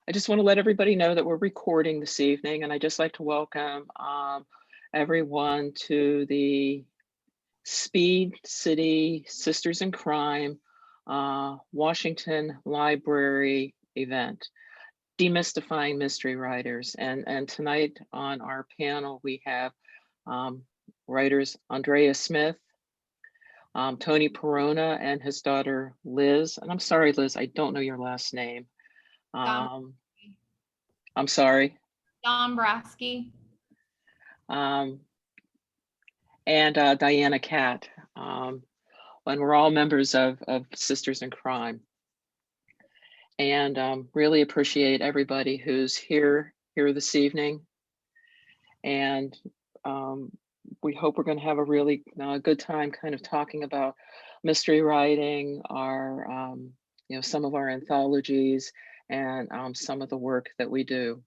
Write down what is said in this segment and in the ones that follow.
I just want to let everybody know that we're recording this evening, and I'd just like to welcome everyone to the Speed City Sisters in Crime Washington Library event, Demystifying Mystery Writers. And tonight on our panel, we have writers Andrea Smith, Tony Perona, and his daughter Liz. And I'm sorry, Liz, I don't know your last name. I'm sorry. Dombrowski. And Diana Catt. And we're all members of Sisters in Crime. And really appreciate everybody who's here this evening. And we hope we're going to have a really good time kind of talking about mystery writing, our, some of our anthologies, and some of the work that we do.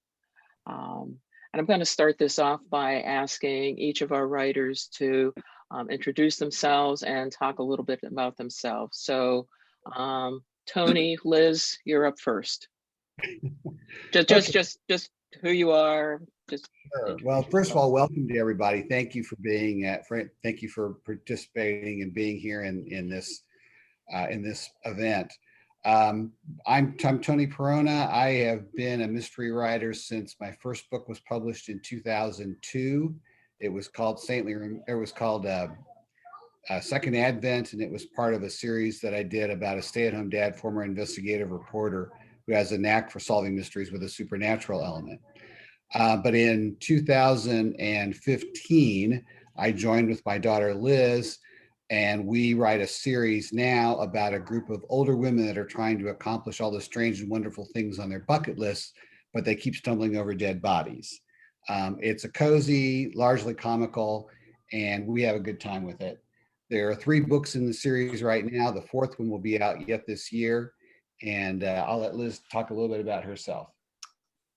And I'm going to start this off by asking each of our writers to introduce themselves and talk a little bit about themselves. So Tony, Liz, you're up first. Just who you are. Sure. Well, first of all, welcome to everybody. Thank you for being thank you for participating and being here in this event. I'm Tony Perona. I have been a mystery writer since my first book was published in 2002. It was called Second Advent, and it was part of a series that I did about a stay-at-home dad, former investigative reporter who has a knack for solving mysteries with a supernatural element. But in 2015, I joined with my daughter Liz, and we write a series now about a group of older women that are trying to accomplish all the strange and wonderful things on their bucket lists, but they keep stumbling over dead bodies. It's a cozy, largely comical, and we have a good time with it. There are 3 books in the series right now. The 4th one will be out yet this year, and I'll let Liz talk a little bit about herself.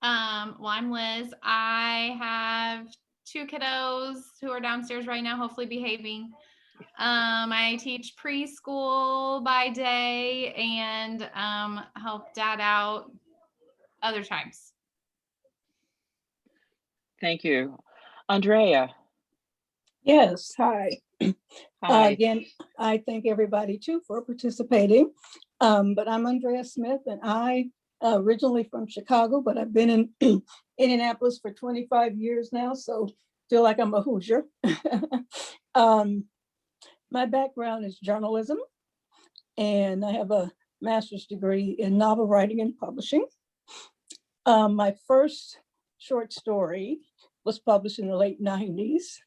Well, I'm Liz. I have 2 kiddos who are downstairs right now, hopefully behaving. I teach preschool by day and help dad out other times. Thank you. Andrea. Yes, hi. Hi. Again, I thank everybody too for participating. But I'm Andrea Smith, and I originally from Chicago, but I've been in Indianapolis for 25 years now, so feel like I'm a Hoosier. My background is journalism, and I have a master's degree in novel writing and publishing. My first short story was published in the late 90s.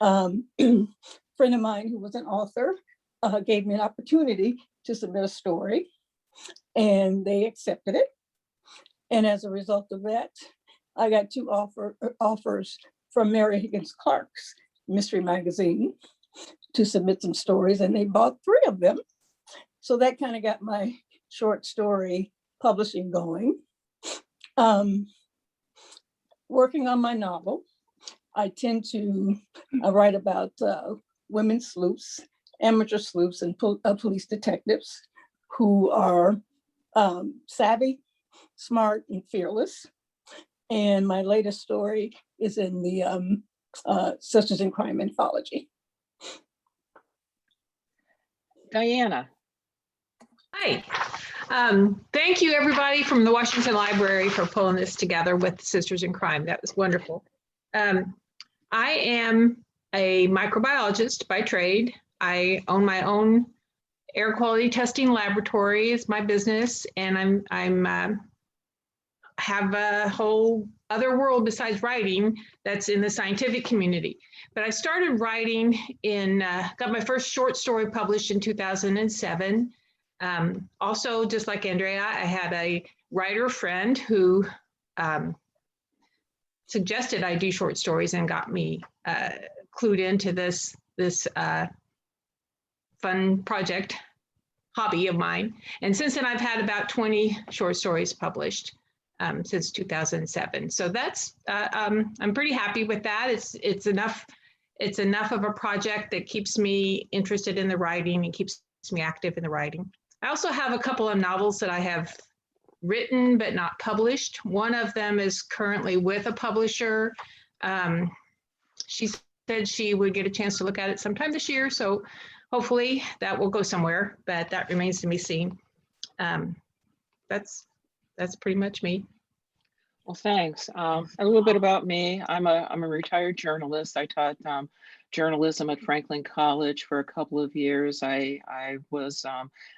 A friend of mine who was an author gave me an opportunity to submit a story, and they accepted it. And as a result of that, I got 2 offers from Mary Higgins Clark's mystery magazine to submit some stories, and they bought 3 of them. So that kind of got my short story publishing going. Working on my novel, I tend to write about women sleuths, amateur sleuths, and police detectives who are savvy, smart, and fearless. And my latest story is in the Sisters in Crime anthology. Diana. Hi. Thank you, everybody from the Washington Library, for pulling this together with Sisters in Crime. That was wonderful. I am a microbiologist by trade. I own my own air quality testing laboratory. It's my business, and I'm have a whole other world besides writing that's in the scientific community. But I started writing got my first short story published in 2007. Also, just like Andrea, I had a writer friend who suggested I do short stories and got me clued into this fun project, hobby of mine. And since then, I've had about 20 short stories published since 2007. So that's I'm pretty happy with that. It's enough of a project that keeps me interested in the writing and keeps me active in the writing. I also have a couple of novels that I have written but not published. One of them is currently with a publisher. She said she would get a chance to look at it sometime this year, so hopefully that will go somewhere, but that remains to be seen. That's pretty much me. Well, thanks. A little bit about me. I'm a retired journalist. I taught journalism at Franklin College for a couple of years. I was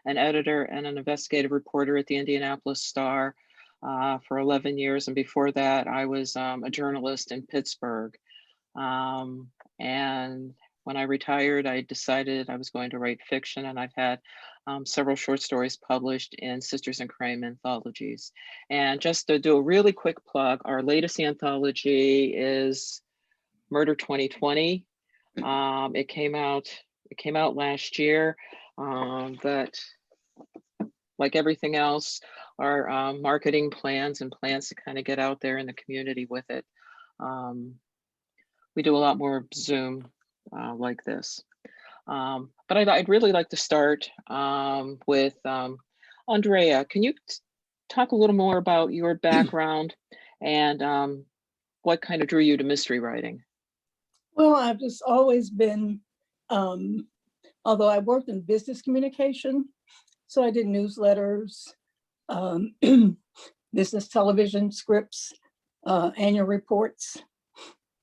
an editor and an investigative reporter at the Indianapolis Star for 11 years. And before that, I was a journalist in Pittsburgh. And when I retired, I decided I was going to write fiction, and I've had several short stories published in Sisters in Crime anthologies. And just to do a really quick plug, our latest anthology is Murder 2020. It came out last year, but like everything else, our marketing plans and plans to kind of get out there in the community with it. We do a lot more Zoom like this. But I'd really like to start with Andrea. Can you talk a little more about your background and what kind of drew you to mystery writing? Well, I've just always been, although I worked in business communication, so I did newsletters, business television scripts, annual reports,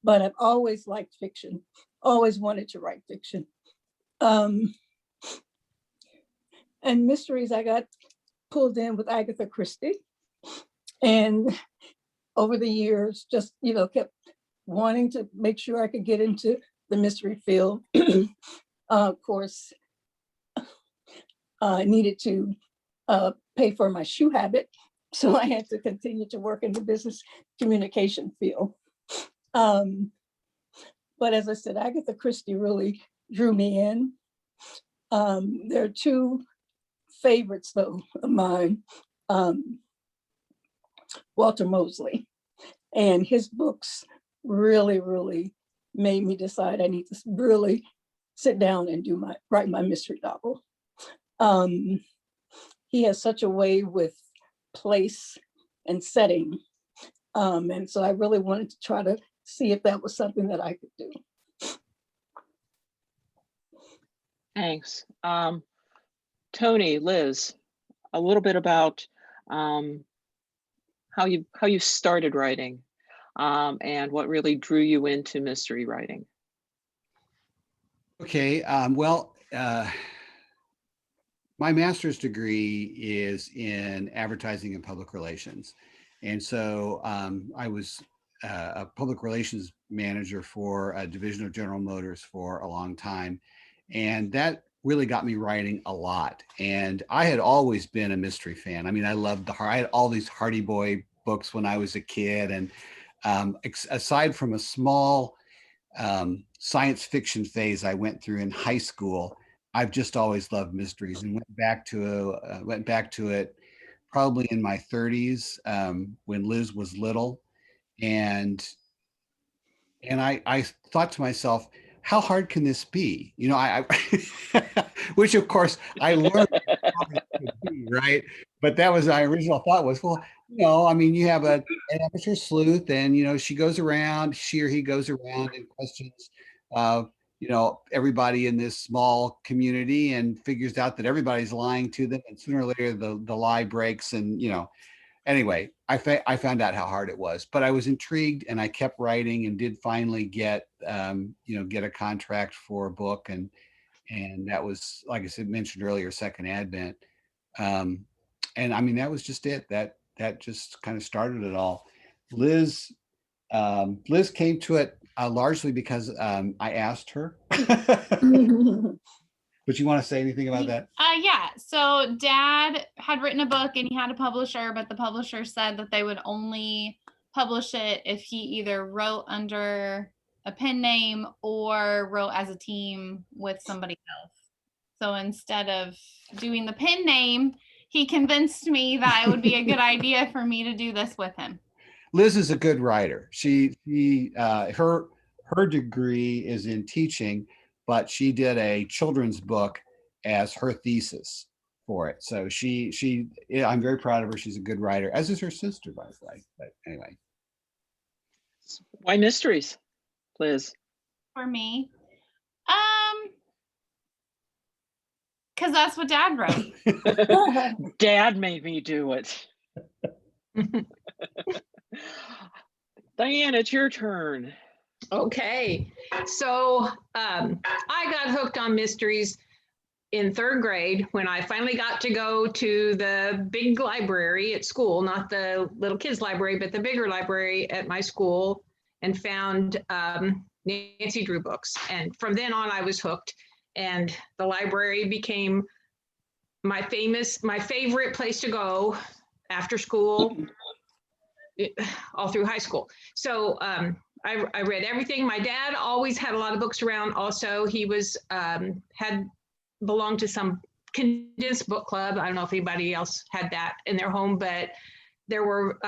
but I've always liked fiction, always wanted to write fiction. And mysteries, I got pulled in with Agatha Christie, and over the years, just, kept wanting to make sure I could get into the mystery field. Of course, I needed to pay for my shoe habit, so I had to continue to work in the business communication field. But as I said, Agatha Christie really drew me in. There are two favorites, though, of mine. Walter Mosley, and his books really, really made me decide I need to really sit down and write my mystery novel. He has such a way with place and setting. And so I really wanted to try to see if that was something that I could do. Thanks. Tony, Liz, a little bit about how you started writing and what really drew you into mystery writing. Okay, well, my master's degree is in advertising and public relations. And so I was a public relations manager for a division of General Motors for a long time. And that really got me writing a lot. And I had always been a mystery fan. I mean, I had all these Hardy Boy books when I was a kid. And aside from a small science fiction phase I went through in high school, I've just always loved mysteries, and went back to it probably in my 30s when Liz was little. And I thought to myself, how hard can this be? Which of course I learned how it could be, right? But that was my original thought was, well, I mean, you have an amateur sleuth, and she or he goes around and questions everybody in this small community, and figures out that everybody's lying to them, and sooner or later the lie breaks, and anyway, I found out how hard it was, but I was intrigued, and I kept writing, and did finally get a contract for a book, and that was, like I said, mentioned earlier, Second Advent, and I mean, that was just it. That just kind of started it all. Liz came to it largely because I asked her. But you want to say anything about that? Yeah. So Dad had written a book and he had a publisher, but the publisher said that they would only publish it if he either wrote under a pen name or wrote as a team with somebody else. So instead of doing the pen name, he convinced me that it would be a good idea for me to do this with him. Liz is a good writer. Her degree is in teaching, but she did a children's book as her thesis. for it. So yeah, I'm very proud of her. She's a good writer, as is her sister, by the way. But anyway. Why mysteries, Liz? For me, because that's what Dad wrote. Dad made me do it. Diane, it's your turn. Okay, so I got hooked on mysteries in 3rd grade when I finally got to go to the big library at school, not the little kids library, but the bigger library at my school, and found Nancy Drew books. And from then on, I was hooked, and the library became my favorite place to go after school, all through high school. So I read everything. My dad always had a lot of books around. Also, he was belonged to some condensed book club. I don't know if anybody else had that in their home, but there were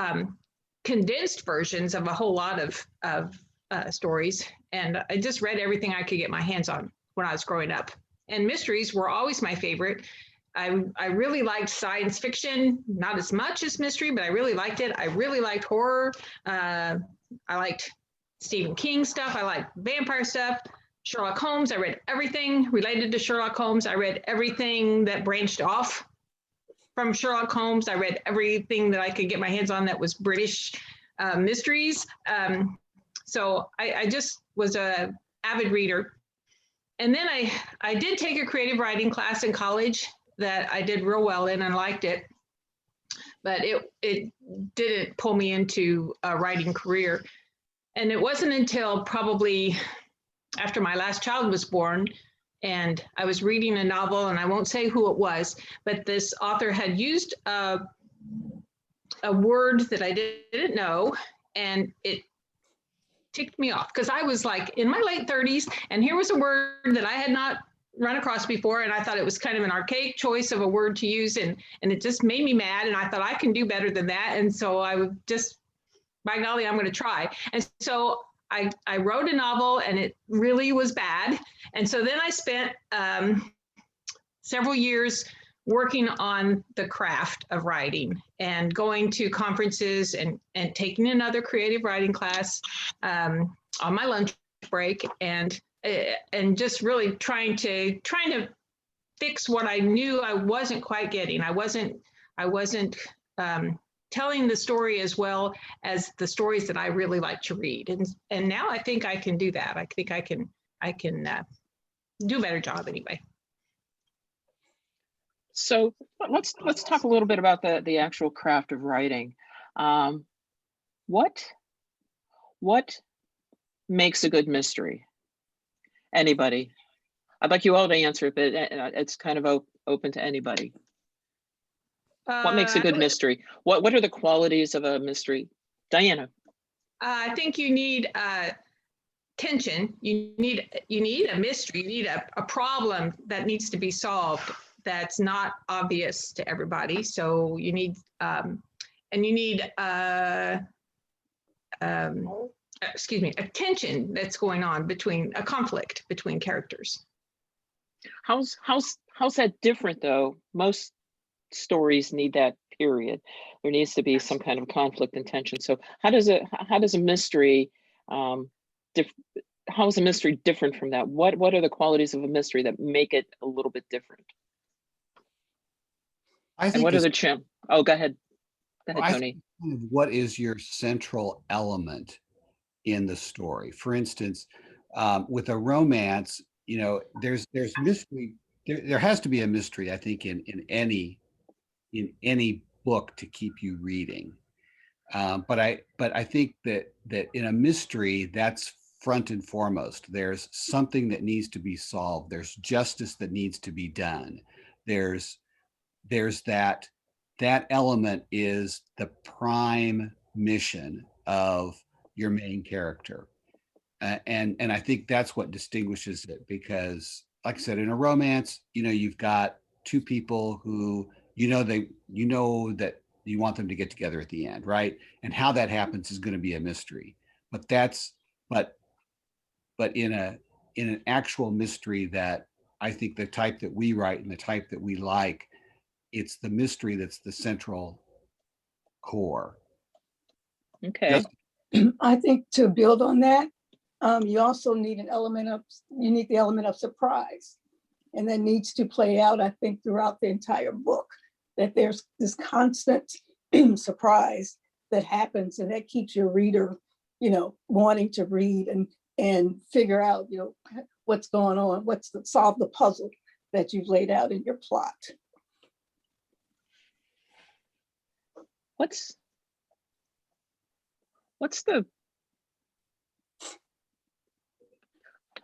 condensed versions of a whole lot of stories. And I just read everything I could get my hands on when I was growing up. And mysteries were always my favorite. I really liked science fiction, not as much as mystery, but I really liked it. I really liked horror. I liked Stephen King stuff. I liked vampire stuff. Sherlock Holmes, I read everything related to Sherlock Holmes. I read everything that branched off from Sherlock Holmes. I read everything that I could get my hands on that was British mysteries. So I just was a avid reader. And then I did take a creative writing class in college that I did real well in and liked it. But it didn't pull me into a writing career. And it wasn't until probably after my last child was born, and I was reading a novel, and I won't say who it was, but this author had used a word that I didn't know, and it ticked me off because I was like in my late 30s, and here was a word that I had not run across before, and I thought it was kind of an archaic choice of a word to use, and it just made me mad, and I thought I can do better than that, and so I would just, by golly, I'm going to try. And so I wrote a novel, and it really was bad. And so then I spent several years working on the craft of writing and going to conferences and taking another creative writing class on my lunch break, and just really trying to fix what I knew I wasn't quite getting. I wasn't telling the story as well as the stories that I really like to read. And now I think I can do that. I think I can do a better job anyway. So let's talk a little bit about the actual craft of writing. What makes a good mystery? Anybody? I'd like you all to answer it, but it's kind of open to anybody. What makes a good mystery? What are the qualities of a mystery? Diana. I think you need tension. You need a mystery. You need a problem that needs to be solved that's not obvious to everybody. So you need a tension that's going on between a conflict between characters. How's that different though? Most stories need that period. There needs to be some kind of conflict and tension. So how does a mystery how is a mystery different from that? What are the qualities of a mystery that make it a little bit different? I think and what are the oh, go ahead, Tony. What is your central element in the story? For instance, with a romance, there's mystery. There has to be a mystery, I think, in any book to keep you reading. But I think that in a mystery, that's front and foremost. There's something that needs to be solved. There's justice that needs to be done. There's that element is the prime mission of your main character. And I think that's what distinguishes it, because like I said, in a romance, you've got two people who, that you want them to get together at the end, right? And how that happens is going to be a mystery. But in an actual mystery that I think the type that we write and the type that we like, it's the mystery that's the central core. Okay. I think to build on that, you also need the element of surprise. And that needs to play out, I think, throughout the entire book, that there's this constant surprise that happens, and that keeps your reader, wanting to read and figure out, what's going on, solve the puzzle that you've laid out in your plot. What's the,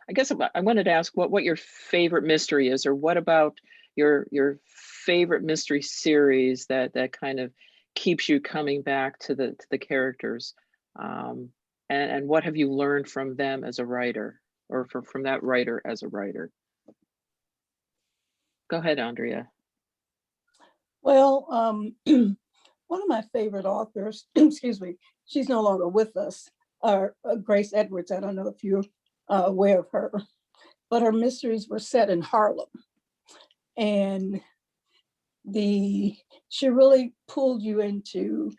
I guess I wanted to ask what your favorite mystery is, or what about your favorite mystery series that kind of keeps you coming back to the characters, and what have you learned from them as a writer, or from that writer as a writer? Go ahead, Andrea. Well, one of my favorite authors, excuse me, she's no longer with us, Grace Edwards. I don't know if you're aware of her, but her mysteries were set in Harlem. And she really pulled you into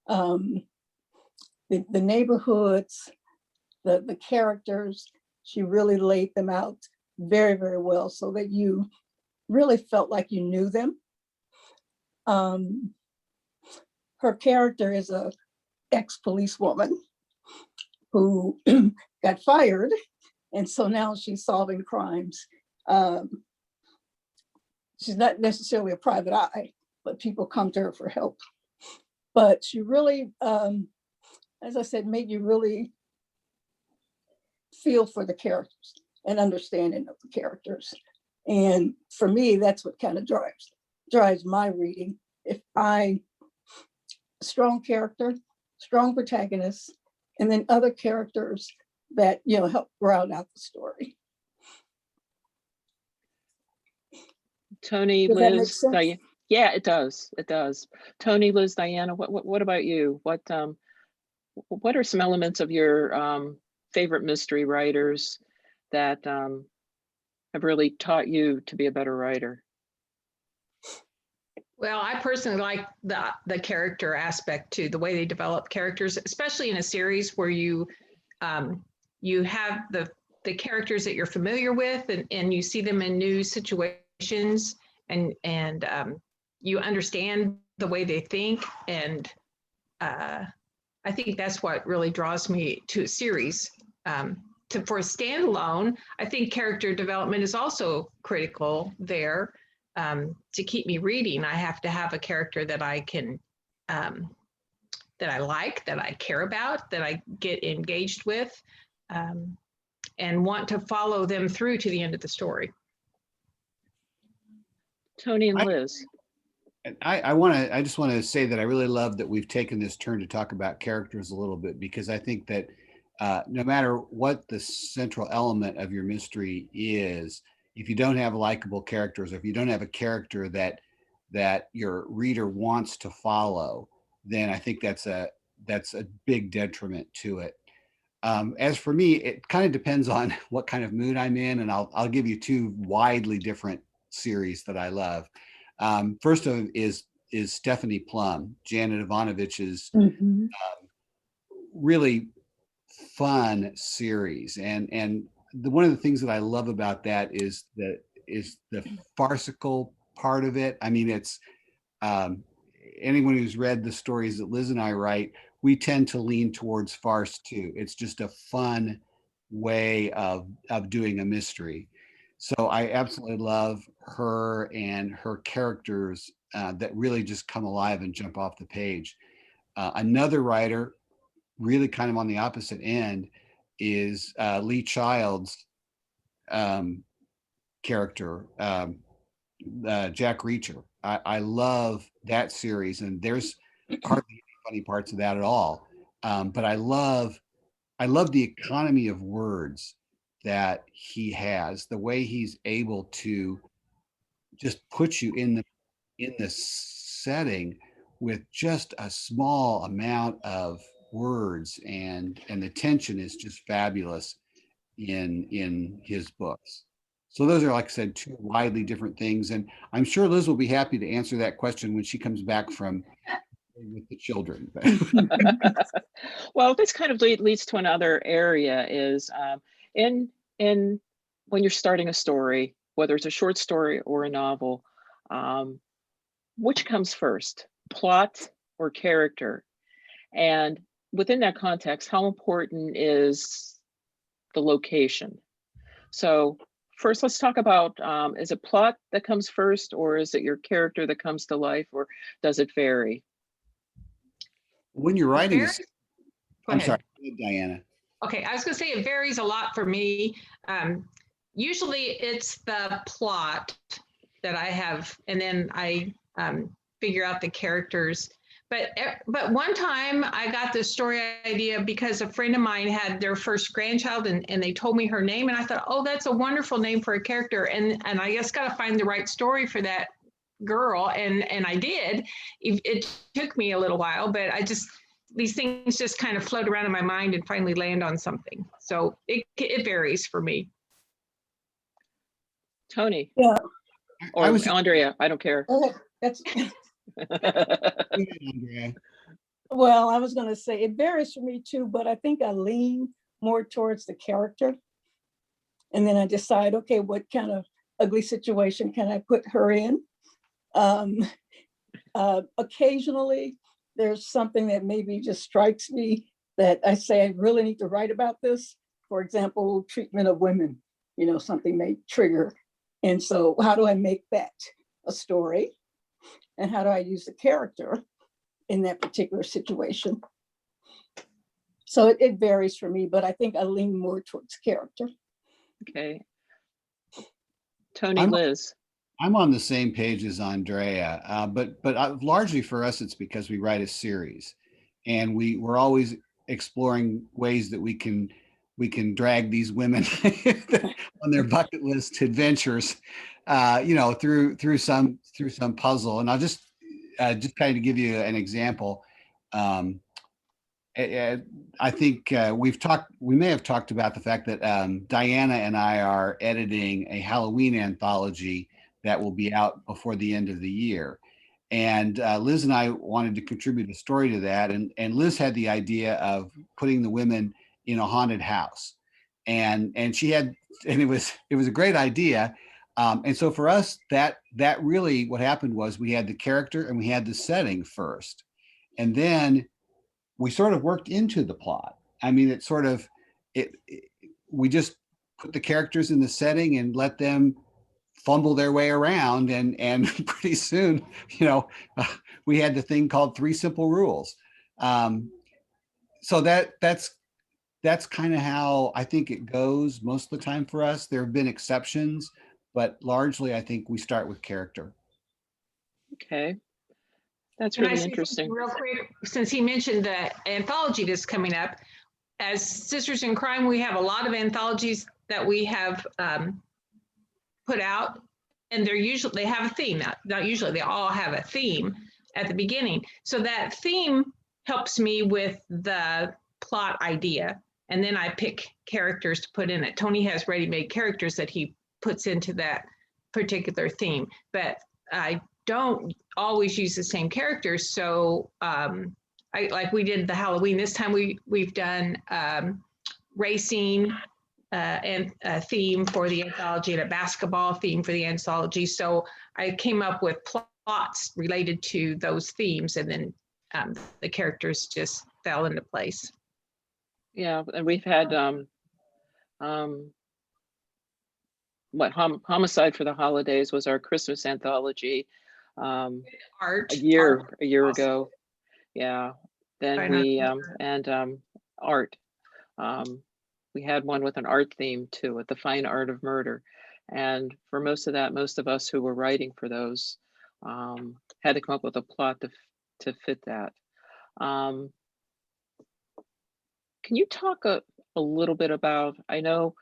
the neighborhoods, the characters. She really laid them out very, very well so that you really felt like you knew them. Her character is a ex-policewoman who got fired, and so now she's solving crimes. She's not necessarily a private eye, but people come to her for help. But she really, as I said, made you really feel for the characters and understanding of the characters. And for me, that's what kind of drives my reading. Strong character, strong protagonist, and then other characters that help round out the story. Tony, Does that make Liz, sense? Diane. Yeah, it does. It does. Tony, Liz, Diana, what about you? What are some elements of your favorite mystery writers that have really taught you to be a better writer? Well, I personally like the character aspect too, the way they develop characters, especially in a series where you have the characters that you're familiar with, and you see them in new situations, and you understand the way they think. And I think that's what really draws me to a series. For a standalone, I think character development is also critical there. To keep me reading, I have to have a character that I can, that I like, that I care about, that I get engaged with, and want to follow them through to the end of the story. Tony and Liz. I just want to say that I really love that we've taken this turn to talk about characters a little bit, because I think that no matter what the central element of your mystery is, if you don't have likable characters, or if you don't have a character that your reader wants to follow, then I think that's a big detriment to it. As for me, it kind of depends on what kind of mood I'm in, and I'll give you two widely different series that I love. First of them is Stephanie Plum, Janet Ivanovich's really fun series, and one of the things that I love about that is the farcical part of it. I mean, it's anyone who's read the stories that Liz and I write, we tend to lean towards farce too. It's just a fun way of doing a mystery. So I absolutely love her and her characters that really just come alive and jump off the page. Another writer, really kind of on the opposite end, is Lee Child's character, Jack Reacher. I love that series, and there's hardly any funny parts of that at all. But I love the economy of words that he has, the way he's able to just put you in the setting with just a small amount of words, and the tension is just fabulous in his books. So those are, like I said, two widely different things. And I'm sure Liz will be happy to answer that question when she comes back from with the children. Well, this kind of leads to another area is in when you're starting a story, whether it's a short story or a novel, which comes first, plot or character? And within that context, how important is the location? So first, let's talk about, is it plot that comes first, or is it your character that comes to life, or does it vary? When you're writing, Varies. Go I'm ahead. sorry, Diana. Okay, I was going to say it varies a lot for me. Usually it's the plot that I have, and then I figure out the characters. But one time I got this story idea because a friend of mine had their first grandchild, and they told me her name, and I thought, oh, that's a wonderful name for a character, and I just got to find the right story for that girl, and I did. It took me a little while, but these things just kind of float around in my mind and finally land on something. So it varies for me. Tony? Yeah. Or Andrea, I don't care. Okay, that's, Andrea. well, I was going to say it varies for me too, but I think I lean more towards the character. And then I decide, okay, what kind of ugly situation can I put her in? Occasionally, there's something that maybe just strikes me that I say I really need to write about this. For example, treatment of women, something may trigger. And so how do I make that a story? And how do I use the character in that particular situation? So it varies for me, but I think I lean more towards character. Okay. Tony, Liz. I'm on the same page as Andrea, but largely for us, it's because we write a series, and we're always exploring ways that we can drag these women on their bucket list adventures, through some puzzle. And I'll just kind of give you an example. I think we may have talked about the fact that Diana and I are editing a Halloween anthology that will be out before the end of the year. And Liz and I wanted to contribute a story to that. And Liz had the idea of putting the women in a haunted house. And it was a great idea. And so for us, that really what happened was we had the character and we had the setting first. And then we sort of worked into the plot. I mean, we just put the characters in the setting and let them fumble their way around, and pretty soon, we had the thing called 3 Simple Rules. So that's kind of how I think it goes most of the time for us. There have been exceptions, but largely I think we start with character. Okay. That's Can I really say interesting. real quick, since he mentioned the anthology that's coming up, as Sisters in Crime, we have a lot of anthologies that we have put out, and they have a theme. Not usually, they all have a theme at the beginning. So that theme helps me with the plot idea, and then I pick characters to put in it. Tony has ready-made characters that he puts into that particular theme, but I don't always use the same characters. So like we did the Halloween, this time we've done racing and a theme for the anthology and a basketball theme for the anthology. So I came up with plots related to those themes, and then the characters just fell into place. Yeah, and we've had Homicide for the Holidays was our Christmas anthology. Art. A year awesome. ago. Yeah. Then we art. We had one with an art theme too, with the fine art of murder. And for most of us who were writing for those had to come up with a plot to fit that. Can you talk a little bit about, I know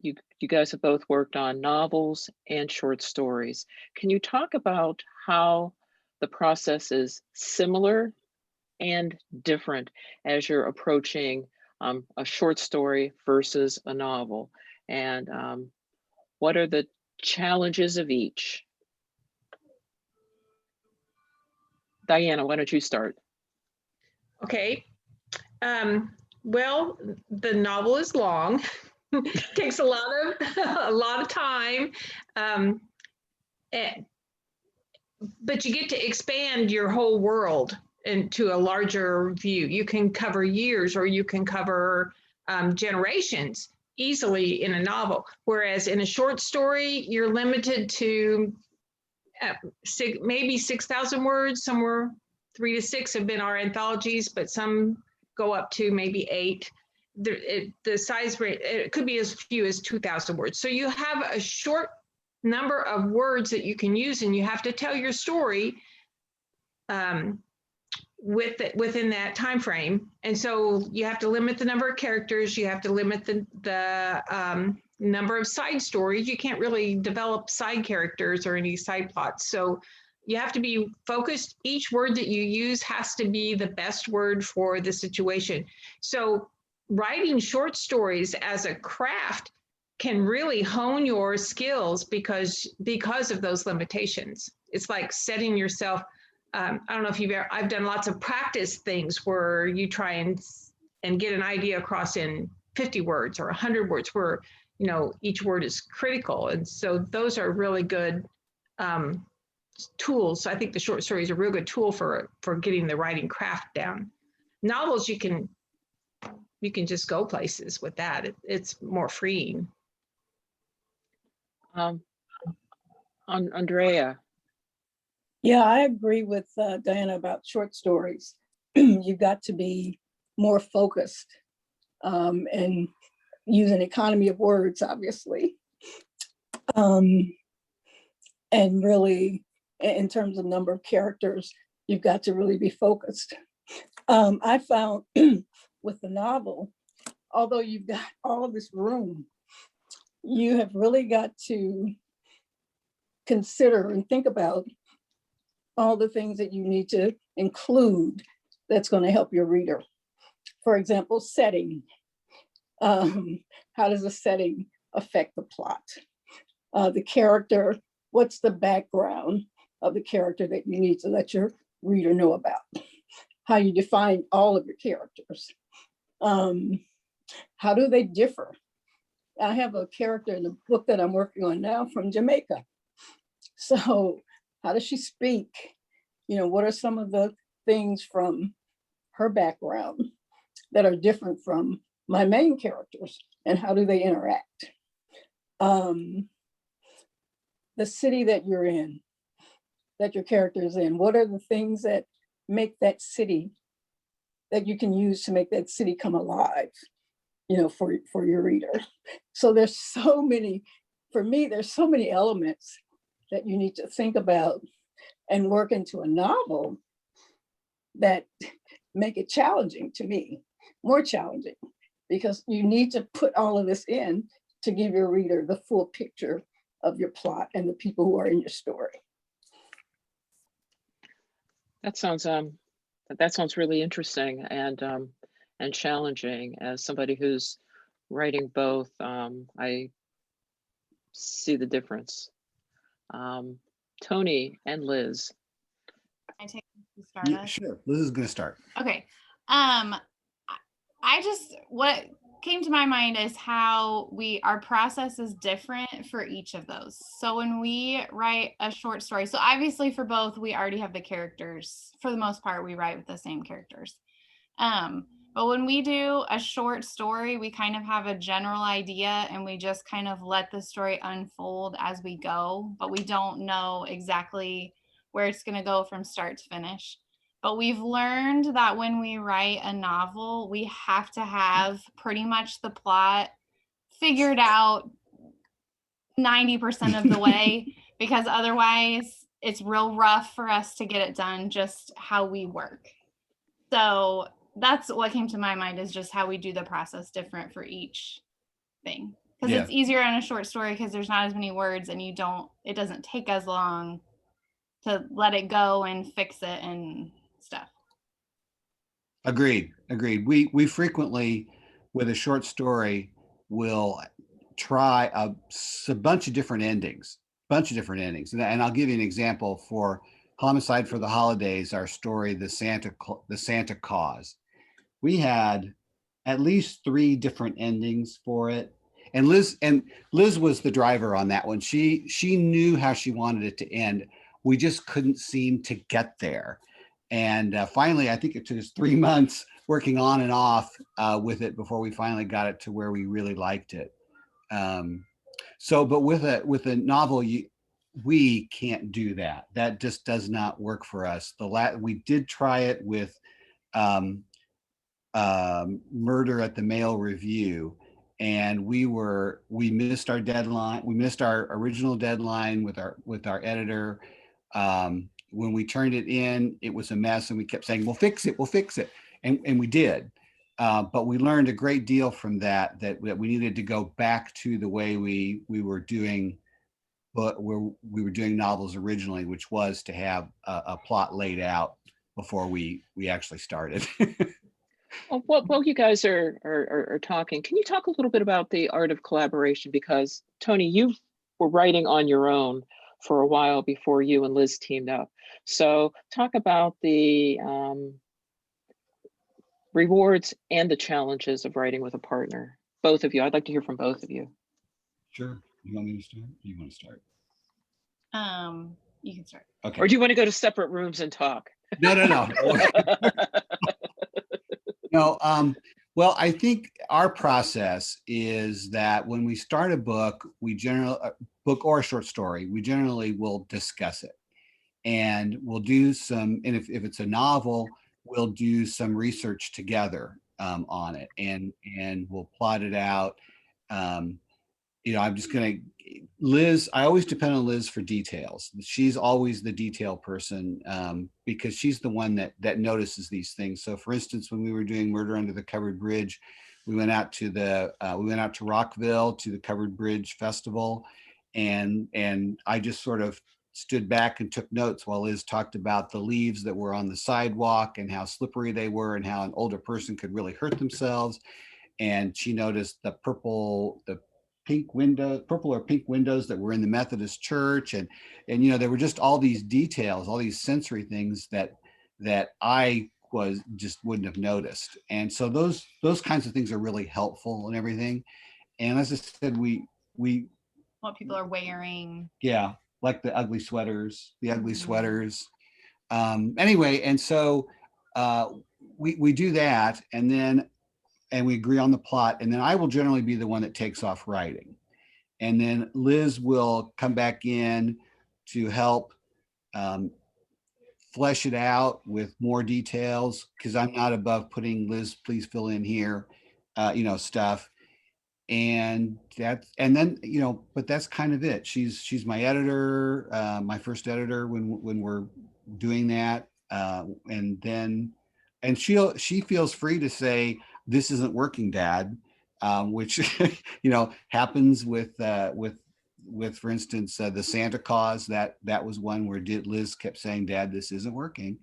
you guys have both worked on novels and short stories. Can you talk about how the process is similar and different as you're approaching a short story versus a novel? And what are the challenges of each? Diana, why don't you start? Okay. Well, the novel is long. Takes a lot of time. But you get to expand your whole world into a larger view. You can cover years, or you can cover generations easily in a novel. Whereas in a short story, you're limited to maybe 6,000 words. Somewhere 3 to 6 have been our anthologies, but some go up to maybe 8. The size rate, it could be as few as 2,000 words. So you have a short number of words that you can use, and you have to tell your story within that time frame. And so you have to limit the number of characters. You have to limit the number of side stories. You can't really develop side characters or any side plots. So you have to be focused. Each word that you use has to be the best word for the situation. So writing short stories as a craft can really hone your skills because of those limitations. It's like setting yourself, I don't know if I've done lots of practice things where you try and get an idea across in 50 words or 100 words, where, each word is critical. And so those are really good tools. So I think the short story is a real good tool for getting the writing craft down. Novels, you can just go places with that. It's more freeing. Andrea. Yeah, I agree with Diana about short stories. You've got to be more focused and use an economy of words, obviously. And really, in terms of number of characters, you've got to really be focused. I found with the novel, although you've got all of this room, you have really got to consider and think about all the things that you need to include that's going to help your reader. For example, setting. How does the setting affect the plot? The character, what's the background of the character that you need to let your reader know about? How you define all of your characters. How do they differ? I have a character in the book that I'm working on now from Jamaica. So how does she speak? What are some of the things from her background that are different from my main characters, and how do they interact? The city that you're in, that your character is in, what are the things that make that city, that you can use to make that city come alive, for your reader? So there's so many, for me, there's so many elements that you need to think about and work into a novel that make it challenging to me, more challenging, because you need to put all of this in to give your reader the full picture of your plot and the people who are in your story. That sounds really interesting and challenging. As somebody who's writing both, I see the difference. Tony and Liz. I take to start Yeah, us? sure. Liz is going to start. Okay. What came to my mind is how our process is different for each of those. So when we write a short story, so obviously for both, we already have the characters. For the most part, we write with the same characters. But when we do a short story, we kind of have a general idea and we just kind of let the story unfold as we go, but we don't know exactly where it's going to go from start to finish. But we've learned that when we write a novel, we have to have pretty much the plot figured out 90% of the way, because otherwise it's real rough for us to get it done just how we work. So that's what came to my mind, is just how we do the process different for each thing. Because it's easier in a short story because there's not as many words and it doesn't take as long to let it go and fix it and stuff. Agreed. We frequently, with a short story, will try a bunch of different endings, and I'll give you an example for Homicide for the Holidays, our story, the Santa Cause. We had at least 3 different endings for it. And Liz was the driver on that one. She knew how she wanted it to end. We just couldn't seem to get there. And finally, I think it took us 3 months working on and off with it before we finally got it to where we really liked it. But with a novel, we can't do that. That just does not work for us. We did try it with Murder at the Mail Review, and we missed our deadline. We missed our original deadline with our editor. When we turned it in, it was a mess, and we kept saying, we'll fix it. And we did. But we learned a great deal from that we needed to go back to the way we were doing novels originally, which was to have a plot laid out before we actually started. Well, while you guys are talking, can you talk a little bit about the art of collaboration? Because Tony, you were writing on your own for a while before you and Liz teamed up. So talk about the rewards and the challenges of writing with a partner. Both of you. I'd like to hear from both of you. Sure. You want me to start? You want to start? You can start. Okay. Or do you want to go to separate rooms and talk? No. No. Well, I think our process is that when we start a book, book or a short story, we generally will discuss it, and we'll do some. And if it's a novel, we'll do some research together on it, and we'll plot it out. I'm just Liz, I always depend on Liz for details. She's always the detail person because she's the one that notices these things. So for instance, when we were doing Murder Under the Covered Bridge, we went out to Rockville to the Covered Bridge Festival. And I just sort of stood back and took notes while Liz talked about the leaves that were on the sidewalk and how slippery they were and how an older person could really hurt themselves. And she noticed the purple or pink windows that were in the Methodist church. And there were just all these details, all these sensory things that I wouldn't have noticed. And so those kinds of things are really helpful and everything. And as I said, we What people are wearing. Yeah. Like the ugly sweaters. Anyway, and so we do that, and we agree on the plot, and then I will generally be the one that takes off writing. And then Liz will come back in to help flesh it out with more details, because I'm not above putting Liz, please fill in here, stuff. And but that's kind of it. She's my editor, my first editor when we're doing that. And she feels free to say, this isn't working, Dad, which, happens with, for instance, the Santa Cause, that was one where Liz kept saying, Dad, this isn't working.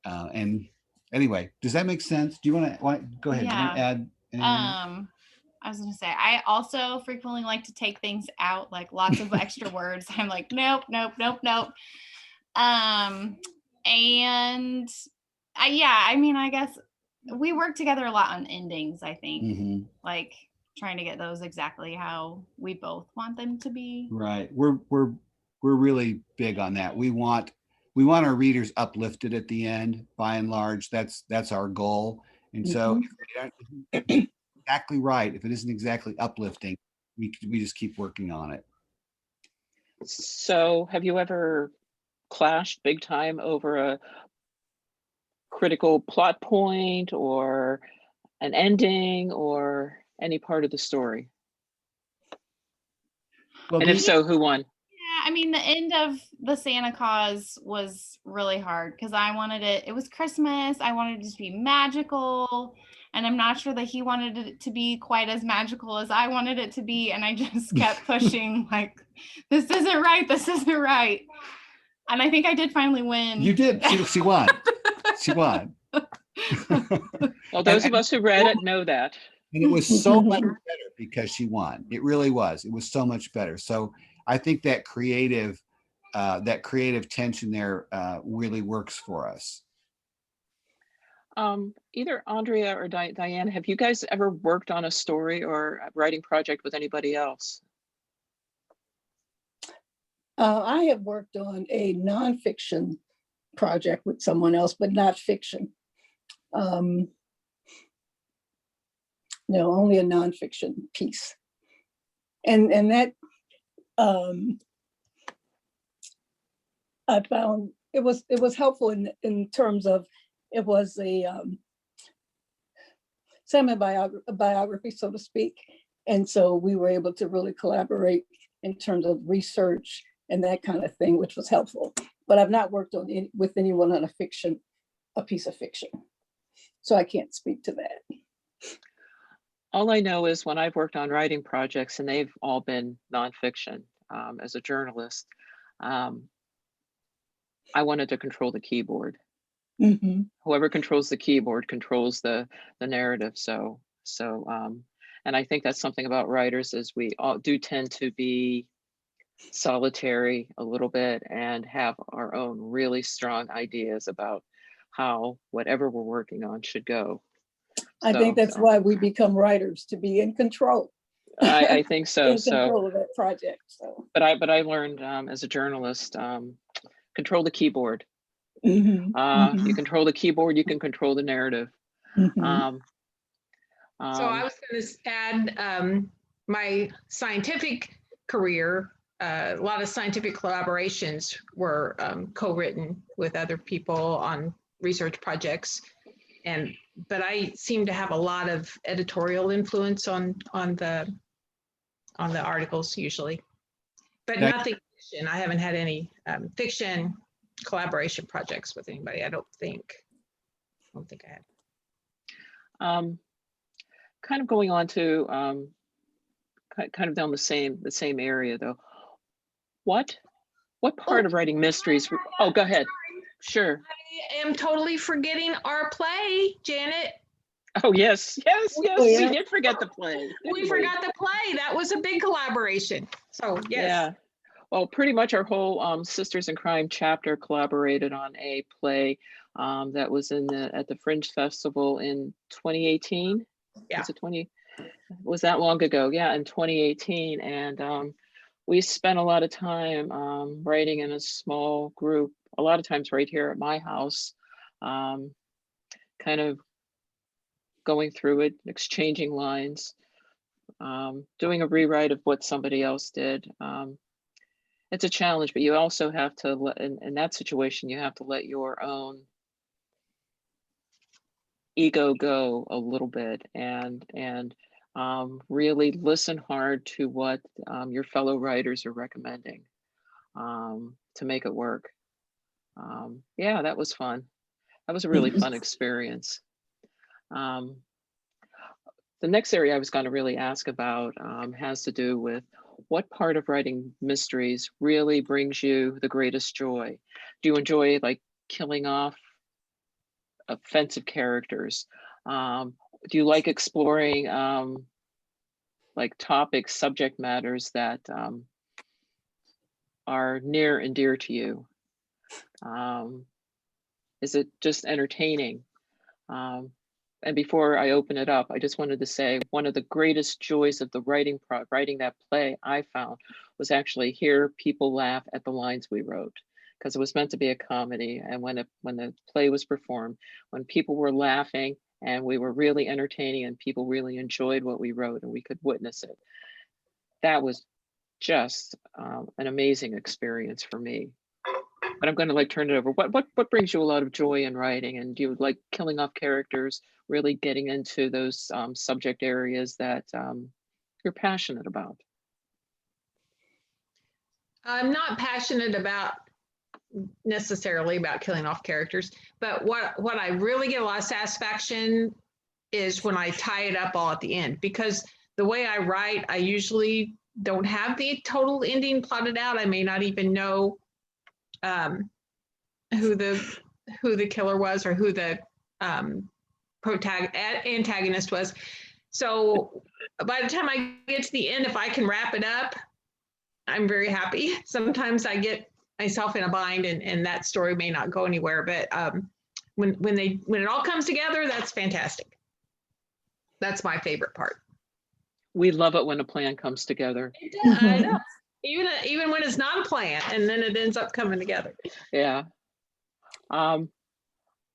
And anyway, does that make sense? Do you want to go ahead? Yeah. Do you want to add anything? I was going to say, I also frequently like to take things out, like lots of extra words. I'm like, nope. And I guess we work together a lot on endings, I think, like trying to get those exactly how we both want them to be. Right. We're really big on that. We want our readers uplifted at the end, by and large. That's our goal. And so if it isn't exactly right, if it isn't exactly uplifting, we just keep working on it. So have you ever clashed big time over a critical plot point or an ending or any part of the story? Well, and if so, who won? Yeah, the end of the Santa Cause was really hard because it was Christmas. I wanted it to be magical. And I'm not sure that he wanted it to be quite as magical as I wanted it to be. And I just kept pushing like, this isn't right. And I think I did finally win. You did. She won. She won. Well, those of us who read it know that. And it was so much better because she won. It really was. It was so much better. So I think that creative tension there really works for us. Either Andrea or Diane, have you guys ever worked on a story or a writing project with anybody else? I have worked on a nonfiction project with someone else, but not fiction. No, only a nonfiction piece. And that I found it was helpful in terms of it was a semi-biography, so to speak. And so we were able to really collaborate in terms of research and that kind of thing, which was helpful. But I've not worked on with anyone on a piece of fiction. So I can't speak to that. All I know is when I've worked on writing projects, and they've all been nonfiction, as a journalist, I wanted to control the keyboard. Mm-hmm. Whoever controls the keyboard controls the narrative. And I think that's something about writers is we all do tend to be solitary a little bit and have our own really strong ideas about how whatever we're working on should go. I think that's why we become writers, to be in control. I think so. In control of that project. So, but I learned as a journalist, control the keyboard. mm-hmm. You control the keyboard, you can control the narrative. Mm-hmm. So I was going to add my scientific career. A lot of scientific collaborations were co-written with other people on research projects, but I seem to have a lot of editorial influence on the articles usually, but nothing fiction. I haven't had any fiction collaboration projects with anybody. I don't think I had. Kind of going on to kind of down the same area though. What part of writing mysteries? Oh, go ahead. Sure. I am totally forgetting our play, Janet. Oh, yes. We did forget the play. We forgot the play. That was a big collaboration. So, yes. Yeah. Well, pretty much our whole Sisters in Crime chapter collaborated on a play that was at the Fringe Festival in 2018. Yeah. Was that long ago? Yeah, in 2018. And we spent a lot of time writing in a small group, a lot of times right here at my house, kind of going through it, exchanging lines, doing a rewrite of what somebody else did. It's a challenge, but you also have to, in that situation, you have to let your own ego go a little bit and really listen hard to what your fellow writers are recommending to make it work. Yeah, that was fun. That was a really fun experience. The next area I was going to really ask about has to do with what part of writing mysteries really brings you the greatest joy? Do you enjoy like killing off offensive characters? Do you like exploring like topics, subject matters that are near and dear to you? Is it just entertaining? And before I open it up, I just wanted to say one of the greatest joys of the writing that play I found was actually hear people laugh at the lines we wrote, because it was meant to be a comedy. And when the play was performed, when people were laughing and we were really entertaining and people really enjoyed what we wrote and we could witness it, that was just an amazing experience for me. But I'm going to turn it over. What brings you a lot of joy in writing? And do you like killing off characters, really getting into those subject areas that you're passionate about? I'm not passionate necessarily about killing off characters, but what I really get a lot of satisfaction is when I tie it up all at the end, because the way I write, I usually don't have the total ending plotted out. I may not even know who the killer was or who the antagonist was. So by the time I get to the end, if I can wrap it up, I'm very happy. Sometimes I get myself in a bind and that story may not go anywhere, but when it all comes together, that's fantastic. That's my favorite part. We love it when a plan comes together. I know. Even when it's not a plan and then it ends up coming together. Yeah.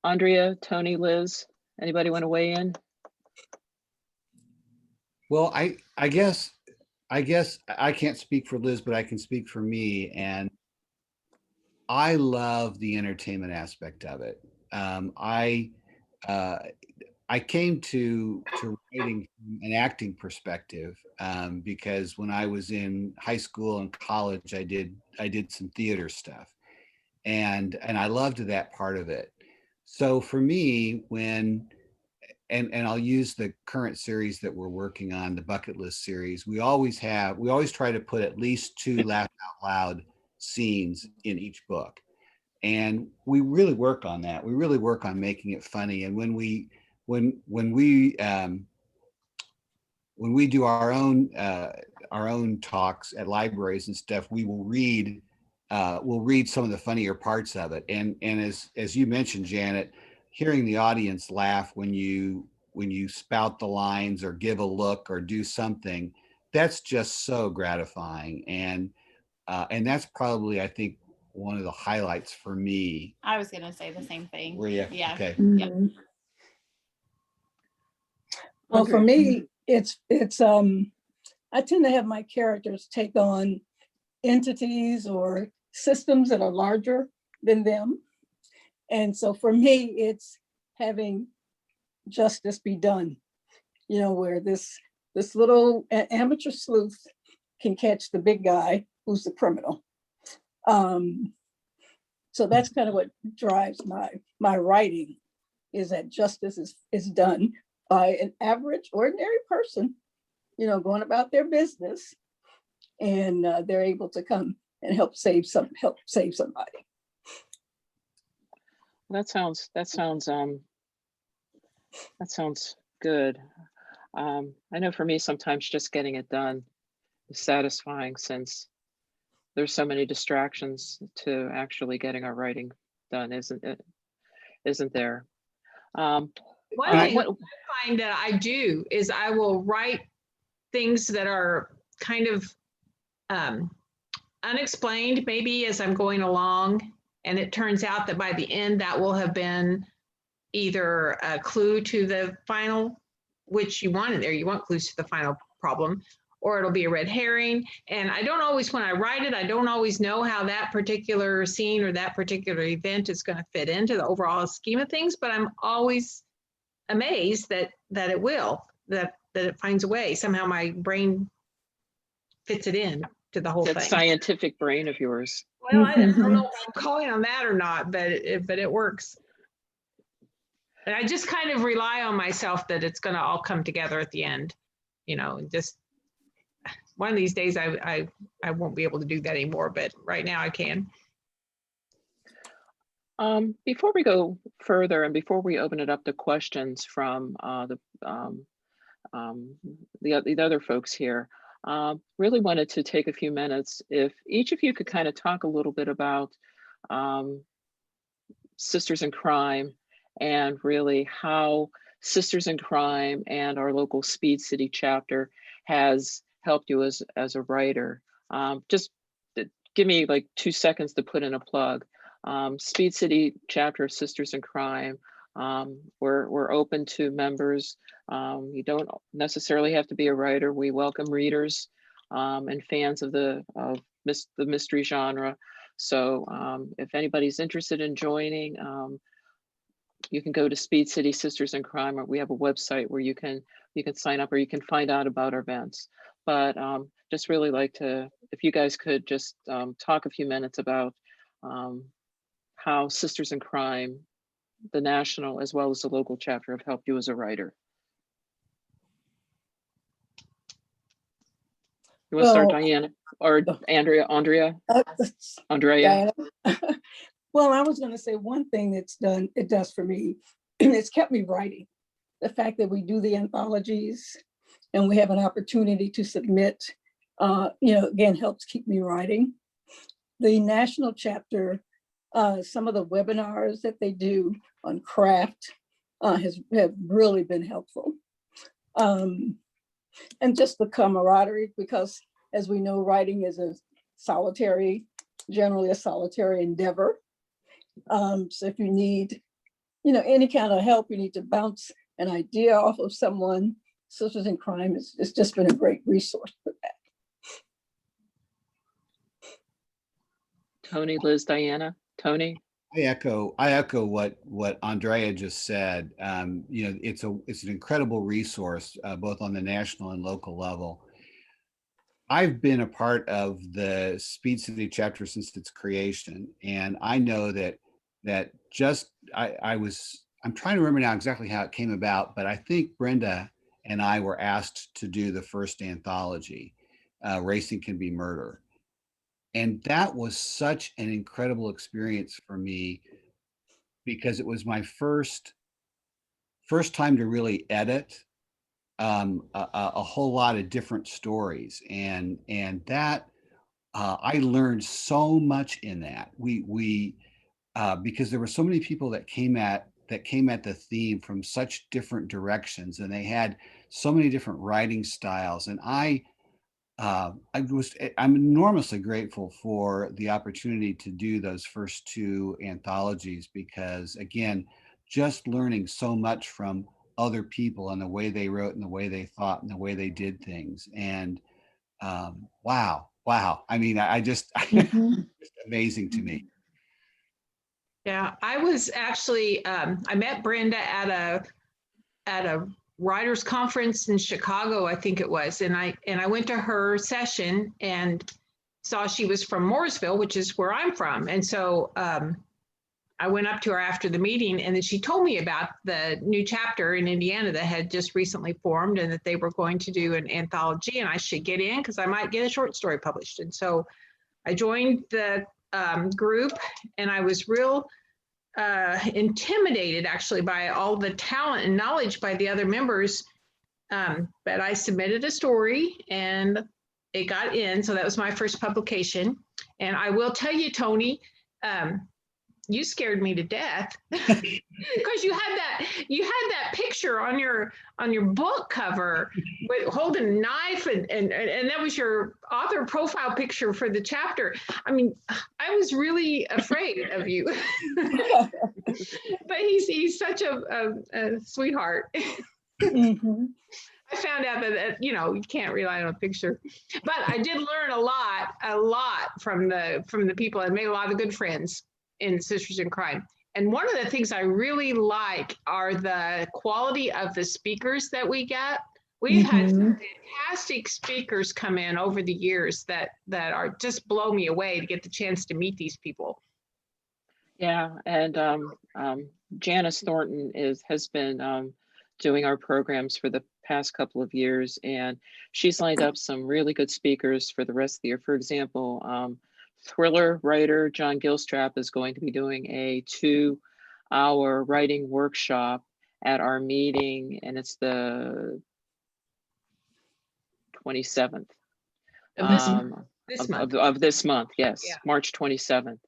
Andrea, Tony, Liz, anybody want to weigh in? Well, I guess I can't speak for Liz, but I can speak for me. And I love the entertainment aspect of it. I came to writing from an acting perspective because when I was in high school and college, I did some theater stuff, and I loved that part of it. So for me, and I'll use the current series that we're working on, the bucket list series. We always try to put at least 2 laugh out loud scenes in each book, and we really work on that. We really work on making it funny. And when we do our own talks at libraries and stuff, we'll read some of the funnier parts of it. And as you mentioned, Janet, hearing the audience laugh when you spout the lines or give a look or do something, that's just so gratifying. And that's probably, I think, one of the highlights for me. I was going to say the same thing. Were you? Yeah. Okay. Mhm. Well, for me, it's I tend to have my characters take on entities or systems that are larger than them. And so for me, it's having justice be done, where this little amateur sleuth can catch the big guy who's the criminal. So that's kind of what drives my writing, is that justice is done by an average, ordinary person, going about their business, and they're able to come and help save somebody. That sounds good. I know for me, sometimes just getting it done is satisfying, since there's so many distractions to actually getting our writing done, isn't there? One thing I find that I do is I will write things that are kind of unexplained, maybe as I'm going along, and it turns out that by the end that will have been either a clue to the final, which you want in there, you want clues to the final problem, or it'll be a red herring. And I don't always, when I write it, I don't always know how that particular scene or that particular event is going to fit into the overall scheme of things, but I'm always amazed that it will, that it finds a way. Somehow my brain fits it in to the whole that thing. scientific brain of yours. Well, I don't know if I'm calling on that or not, but it works. And I just kind of rely on myself that it's going to all come together at the end, just one of these days I won't be able to do that anymore, but right now I can. Before we go further and before we open it up to questions from the other folks here, really wanted to take a few minutes. If each of you could kind of talk a little bit about Sisters in Crime, and really how Sisters in Crime and our local Speed City chapter has helped you as a writer. Just give me like 2 seconds to put in a plug. Speed City chapter of Sisters in Crime, we're open to members. You don't necessarily have to be a writer. We welcome readers and fans of the mystery genre. So if anybody's interested in joining, you can go to Speed City Sisters in Crime, or we have a website where you can sign up, or you can find out about our events. But just really like to, if you guys could just talk a few minutes about how Sisters in Crime, the national as well as the local chapter, have helped you as a writer. You want to start, Diana, or Andrea? Andrea. Well, I was going to say one thing it does for me, and it's kept me writing. The fact that we do the anthologies, and we have an opportunity to submit, again, helps keep me writing. The national chapter, some of the webinars that they do on craft have really been helpful. And just the camaraderie, because as we know, writing is generally a solitary endeavor. So if you need, any kind of help, you need to bounce an idea off of someone, Sisters in Crime it's just been a great resource for that. Tony, Liz, Diana, Tony. I echo what Andrea just said. It's an incredible resource, both on the national and local level. I've been a part of the Speed City chapter since its creation, and I know that I'm trying to remember now exactly how it came about, but I think Brenda and I were asked to do the first anthology, Racing Can Be Murder. And that was such an incredible experience for me, because it was my first time to really edit a whole lot of different stories, and that I learned so much in that. We because there were so many people that came at the theme from such different directions, and they had so many different writing styles, and I'm enormously grateful for the opportunity to do those first two anthologies, because again, just learning so much from other people and the way they wrote and the way they thought and the way they did things. And wow. I mean, it's amazing to me. Yeah, I was actually, I met Brenda at a writers conference in Chicago, I think it was. And I went to her session and saw she was from Mooresville, which is where I'm from. And so I went up to her after the meeting, and then she told me about the new chapter in Indiana that had just recently formed, and that they were going to do an anthology, and I should get in because I might get a short story published. And so I joined the group, and I was real intimidated actually by all the talent and knowledge by the other members. But I submitted a story and it got in. So that was my first publication. And I will tell you, Tony, you scared me to death because you had that picture on your book cover with holding a knife, and that was your author profile picture for the chapter. I mean, I was really afraid of you, but he's such a sweetheart. Mm-hmm. I found out that you can't rely on a picture, but I did learn a lot from the people. I made a lot of good friends in Sisters in Crime. And one of the things I really like are the quality of the speakers that we get. We've had some fantastic speakers come in over the years that are just blow me away to get the chance to meet these people. Yeah, and Janice Thornton has been doing our programs for the past couple of years, and she's lined up some really good speakers for the rest of the year. For example, thriller writer John Gilstrap is going to be doing a 2-hour writing workshop at our meeting, and it's the 27th of this month. Yes, yeah. March 27th.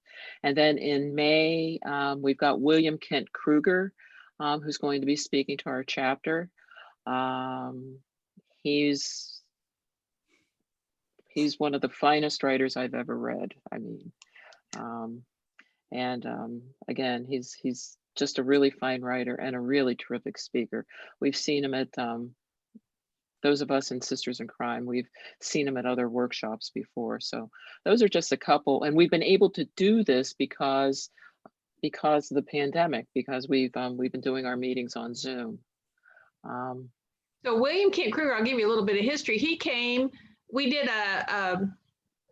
And then in May, we've got William Kent Kruger, who's going to be speaking to our chapter. He's one of the finest writers I've ever read. I mean, again, he's just a really fine writer and a really terrific speaker. We've seen him at those of us in Sisters in Crime. We've seen him at other workshops before. So those are just a couple, and we've been able to do this because of the pandemic, because we've been doing our meetings on Zoom. So William Kent Kruger, I'll give you a little bit of history. He came. We did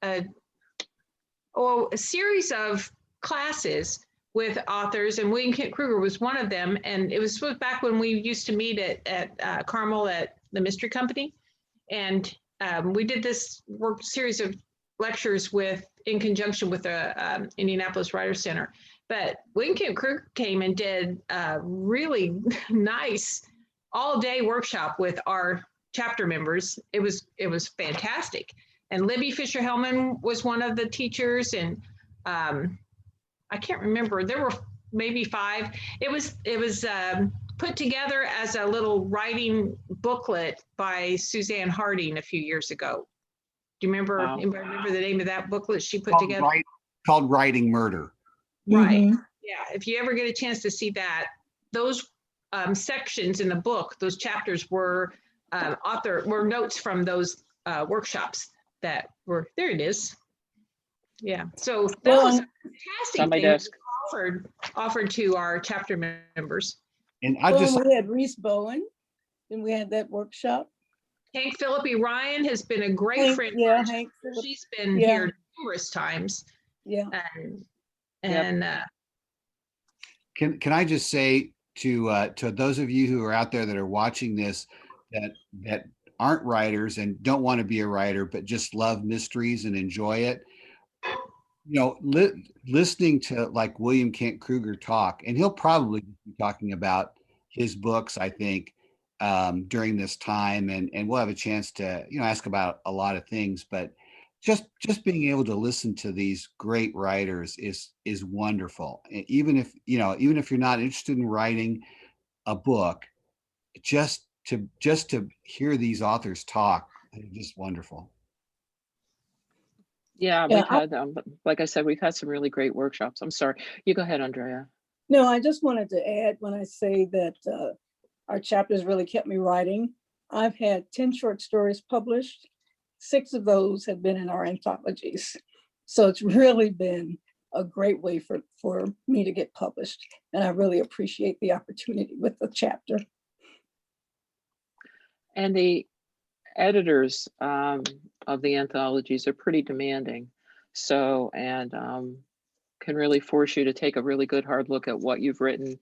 a series of classes with authors, and William Kent Kruger was one of them. And it was back when we used to meet at Carmel at the Mystery Company. And we did this series of lectures in conjunction with the Indianapolis Writers Center. But William Kent Kruger came and did a really nice all-day workshop with our chapter members. It was fantastic. And Libby Fisher-Hellman was one of the teachers, and I can't remember. There were maybe 5. It was put together as a little writing booklet by Suzanne Harding a few years ago. Do you remember? Wow. Anybody remember the name of that booklet she put together? Called Writing Murder. Right. Mhm. Yeah. If you ever get a chance to see that, those sections in the book, those chapters were notes from those workshops that were there. It is. Yeah. So that Well, was a and- fantastic on my thing that desk. was offered to our chapter members. And I Well, just, we had Reese Bowen, and we had that workshop. Hank Philippi Ryan has been a great Hank, friend. yeah, for our Hank chapter. Phillip- She's been yeah. here numerous times, Yeah. and can I just say to those of you who are out there that are watching this, that aren't writers and don't want to be a writer, but just love mysteries and enjoy it. You know, listening to like William Kent Kruger talk, and he'll probably be talking about his books, I think, during this time, and we'll have a chance to, you know, ask about a lot of things, but just being able to listen to these great writers is wonderful. Even if, you know, even if you're not interested in writing a book, just to hear these authors talk, they're just wonderful. Yeah, Yeah, we've had, like I said, we've had some really great workshops. I'm sorry. You go ahead, Andrea. No, I just wanted to add, when I say that our chapters really kept me writing, I've had 10 short stories published. 6 of those have been in our anthologies. So it's really been a great way for me to get published. And I really appreciate the opportunity with the chapter. And the editors of the anthologies are pretty demanding. So, and can really force you to take a really good hard look at what you've written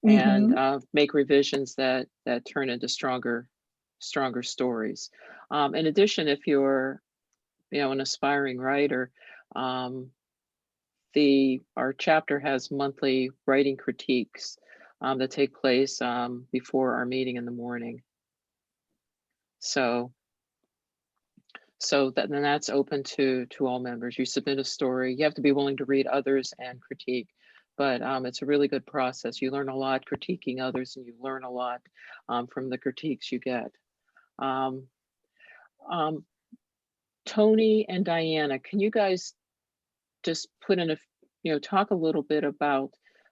and make revisions that turn into stronger stories. In addition, if you're, you know, an aspiring writer, our chapter has monthly writing critiques that take place before our meeting in the morning. So then that's open to all members. You submit a story. You have to be willing to read others and critique, but it's a really good process. You learn a lot critiquing others, and you learn a lot from the critiques you get. Tony and Diana, can you guys just put in talk a little bit about,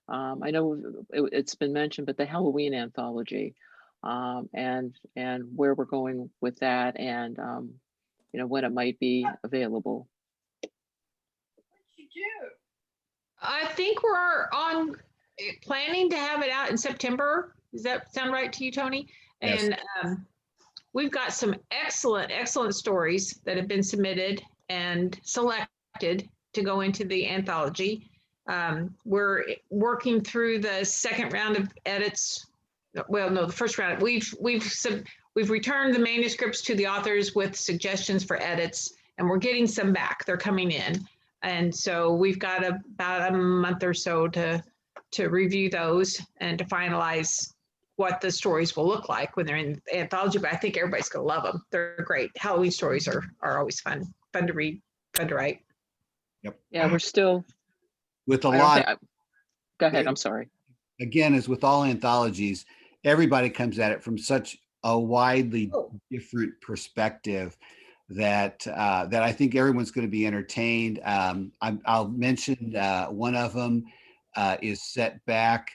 I know it's been mentioned, but the Halloween anthology, and where we're going with that, and when it might be available. I think we're planning to have it out in September. Does that sound right to you, Tony? Yes. And we've got some excellent stories that have been submitted and selected to go into the anthology. We're working through the second round of edits. Well, no, the first round. We've returned the manuscripts to the authors with suggestions for edits, and we're getting some back. They're coming in, and so we've got about a month or so to review those and to finalize what the stories will look like when they're in the anthology. But I think everybody's going to love them. They're great. Halloween stories are always fun to read, fun to write. Yep. Yeah, we're still With a I don't lot. think- Go ahead. I'm sorry. Again, as with all anthologies, everybody comes at it from such a widely different perspective that I think everyone's going to be entertained. I'll mention one of them is set back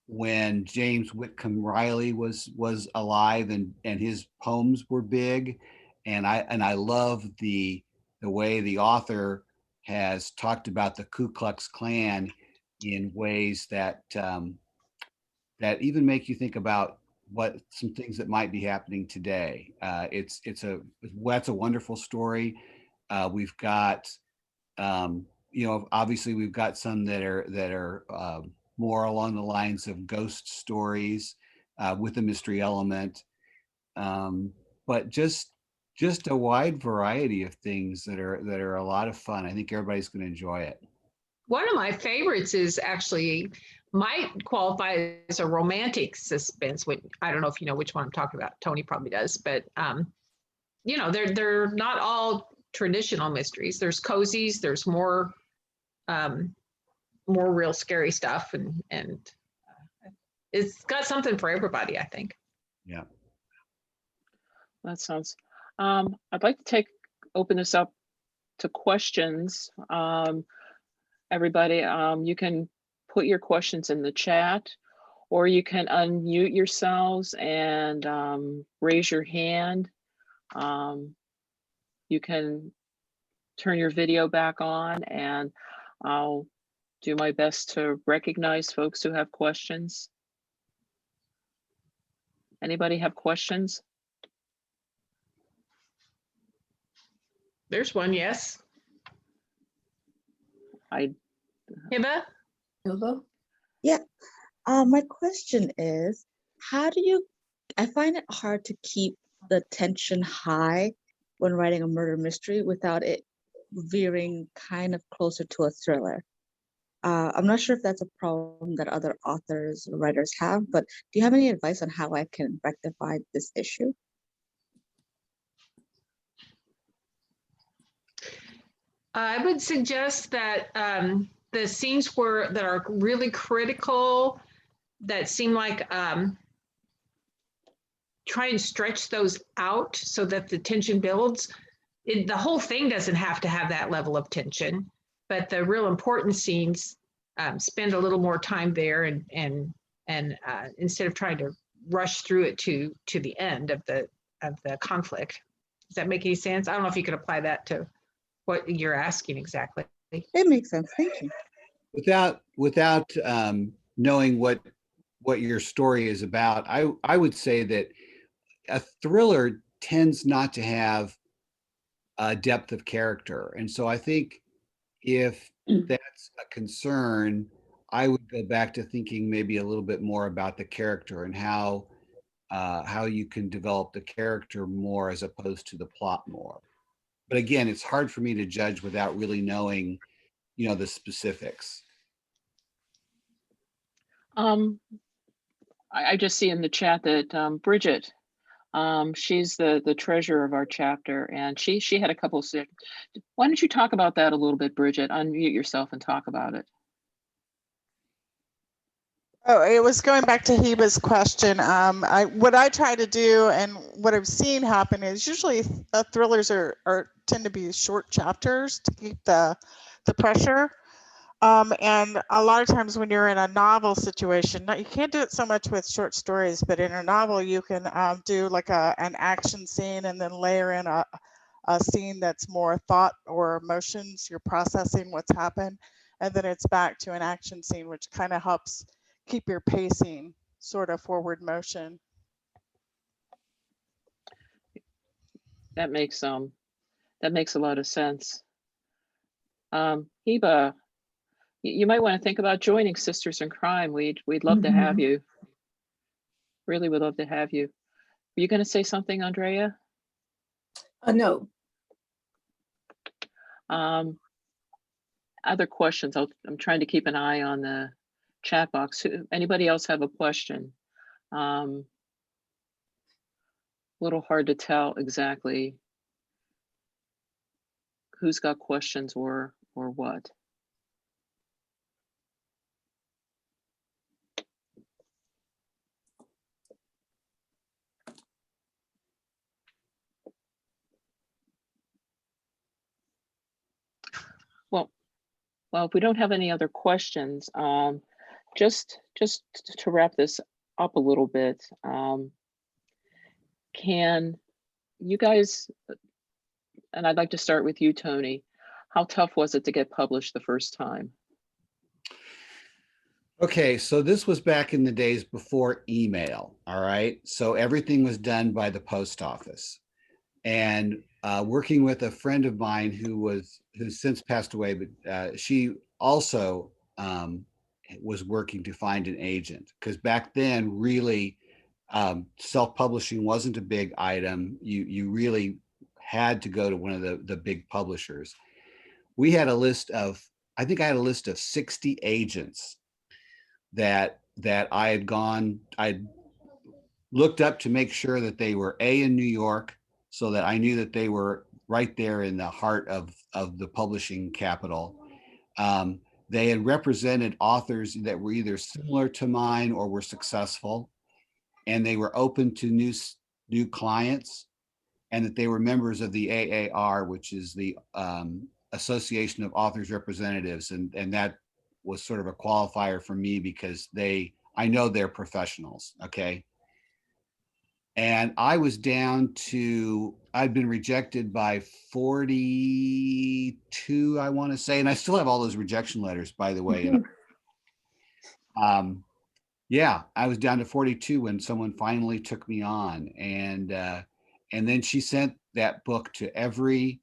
when James Whitcomb Riley was alive, and his poems were big, and I love the way the author has talked about the Ku Klux Klan in ways that that even make you think about what some things that might be happening today. That's a wonderful story. We've got obviously we've got some that are more along the lines of ghost stories with a mystery element, but just a wide variety of things that are a lot of fun. I think everybody's going to enjoy it. One of my favorites is actually might qualify as a romantic suspense. Which I don't know if you know which one I'm talking about. Tony probably does, but you know, they're not all traditional mysteries. There's cozies. There's more real scary stuff, and it's got something for everybody, I think. Yeah. That sounds, I'd like to open this up to questions. Everybody, you can put your questions in the chat, or you can unmute yourselves and raise your hand. You can turn your video back on, and I'll do my best to recognize folks who have questions. Anybody have questions? There's one, yes. I Hiba? Hilda? My question is, how do you, I find it hard to keep the tension high when writing a murder mystery without it veering kind of closer to a thriller. I'm not sure if that's a problem that other authors or writers have, but do you have any advice on how I can rectify this issue? I would suggest that the scenes that are really critical, that seem like try and stretch those out so that the tension builds. The whole thing doesn't have to have that level of tension, but the real important scenes spend a little more time there, and instead of trying to rush through it to the end of the conflict. Does that make any sense? I don't know if you could apply that to what you're asking exactly. It makes sense. Thank you. Without knowing what your story is about, I would say that a thriller tends not to have a depth of character. And so I think if that's a concern, I would go back to thinking maybe a little bit more about the character and how you can develop the character more as opposed to the plot more. But again, it's hard for me to judge without really knowing, the specifics. I just see in the chat that Bridget, she's the treasurer of our chapter, and she had a couple of. Why don't you talk about that a little bit, Bridget? Unmute yourself and talk about it. Oh, it was going back to Heba's question. What I try to do and what I've seen happen is usually thrillers tend to be short chapters to keep the pressure. And a lot of times when you're in a novel situation, you can't do it so much with short stories, but in a novel you can do like an action scene and then layer in a scene that's more thought or emotions. You're processing what's happened, and then it's back to an action scene, which kind of helps keep your pacing sort of forward motion. That makes a lot of sense. Heba, you might want to think about joining Sisters in Crime. We'd love to have you. Really would love to have you. Were you going to say something, Andrea? No. Other questions? I'm trying to keep an eye on the chat box. Anybody else have a question? A little hard to tell exactly who's got questions or what. Well, if we don't have any other questions, just to wrap this up a little bit, can you guys, and I'd like to start with you, Tony, how tough was it to get published the first time? Okay, so this was back in the days before email, all right? So everything was done by the post office. And working with a friend of mine who's since passed away, but she also was working to find an agent, because back then really self-publishing wasn't a big item. You really had to go to one of the big publishers. We had a list of, I think I had a list of 60 agents that I'd looked up to make sure that they were in New York, so that I knew that they were right there in the heart of the publishing capital. They had represented authors that were either similar to mine or were successful, and they were open to new clients, and that they were members of the AAR, which is the Association of Authors Representatives, and that was sort of a qualifier for me because I know they're professionals, okay? And I was down to, I'd been rejected by 42, I want to say, and I still have all those rejection letters, by the way. And, yeah, I was down to 42 when someone finally took me on, and then she sent that book to every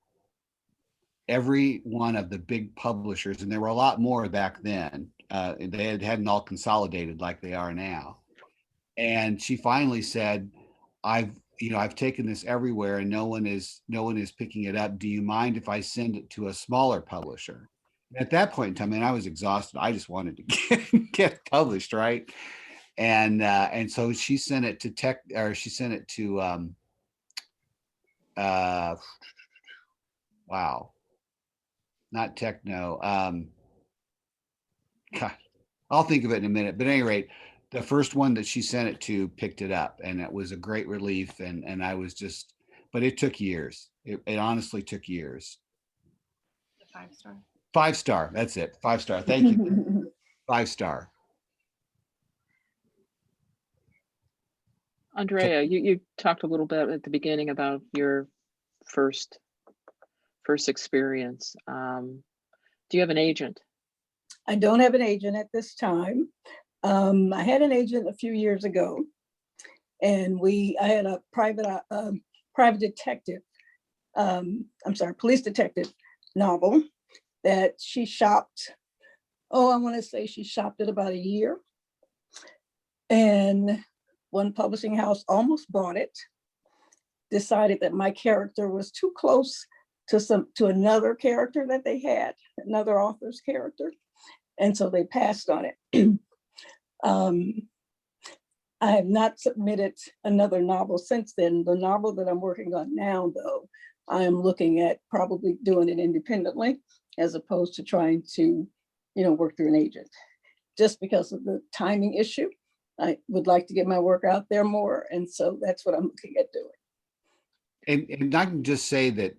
one of the big publishers, and there were a lot more back then. They hadn't all consolidated like they are now. And she finally said, I've taken this everywhere and no one is picking it up. Do you mind if I send it to a smaller publisher? At that point in time, I was exhausted. I just wanted to get published, right? And so she sent it to wow, not Techno. God, I'll think of it in a minute. But at any rate, the first one that she sent it to picked it up, and it was a great relief. And I was just, but it took years. It honestly took years. 5-star. 5-star. That's it. 5-star. Thank you. 5-star. Andrea, you talked a little bit at the beginning about your first experience. Do you have an agent? I don't have an agent at this time. I had an agent a few years ago, and I had a private detective, police detective novel that she shopped. Oh, I want to say she shopped it about a year. And one publishing house almost bought it, decided that my character was too close to another character that they had, another author's character. And so they passed on it. I have not submitted another novel since then. The novel that I'm working on now, though, I am looking at probably doing it independently as opposed to trying to, work through an agent. Just because of the timing issue, I would like to get my work out there more. And so that's what I'm looking at doing. And I can just say that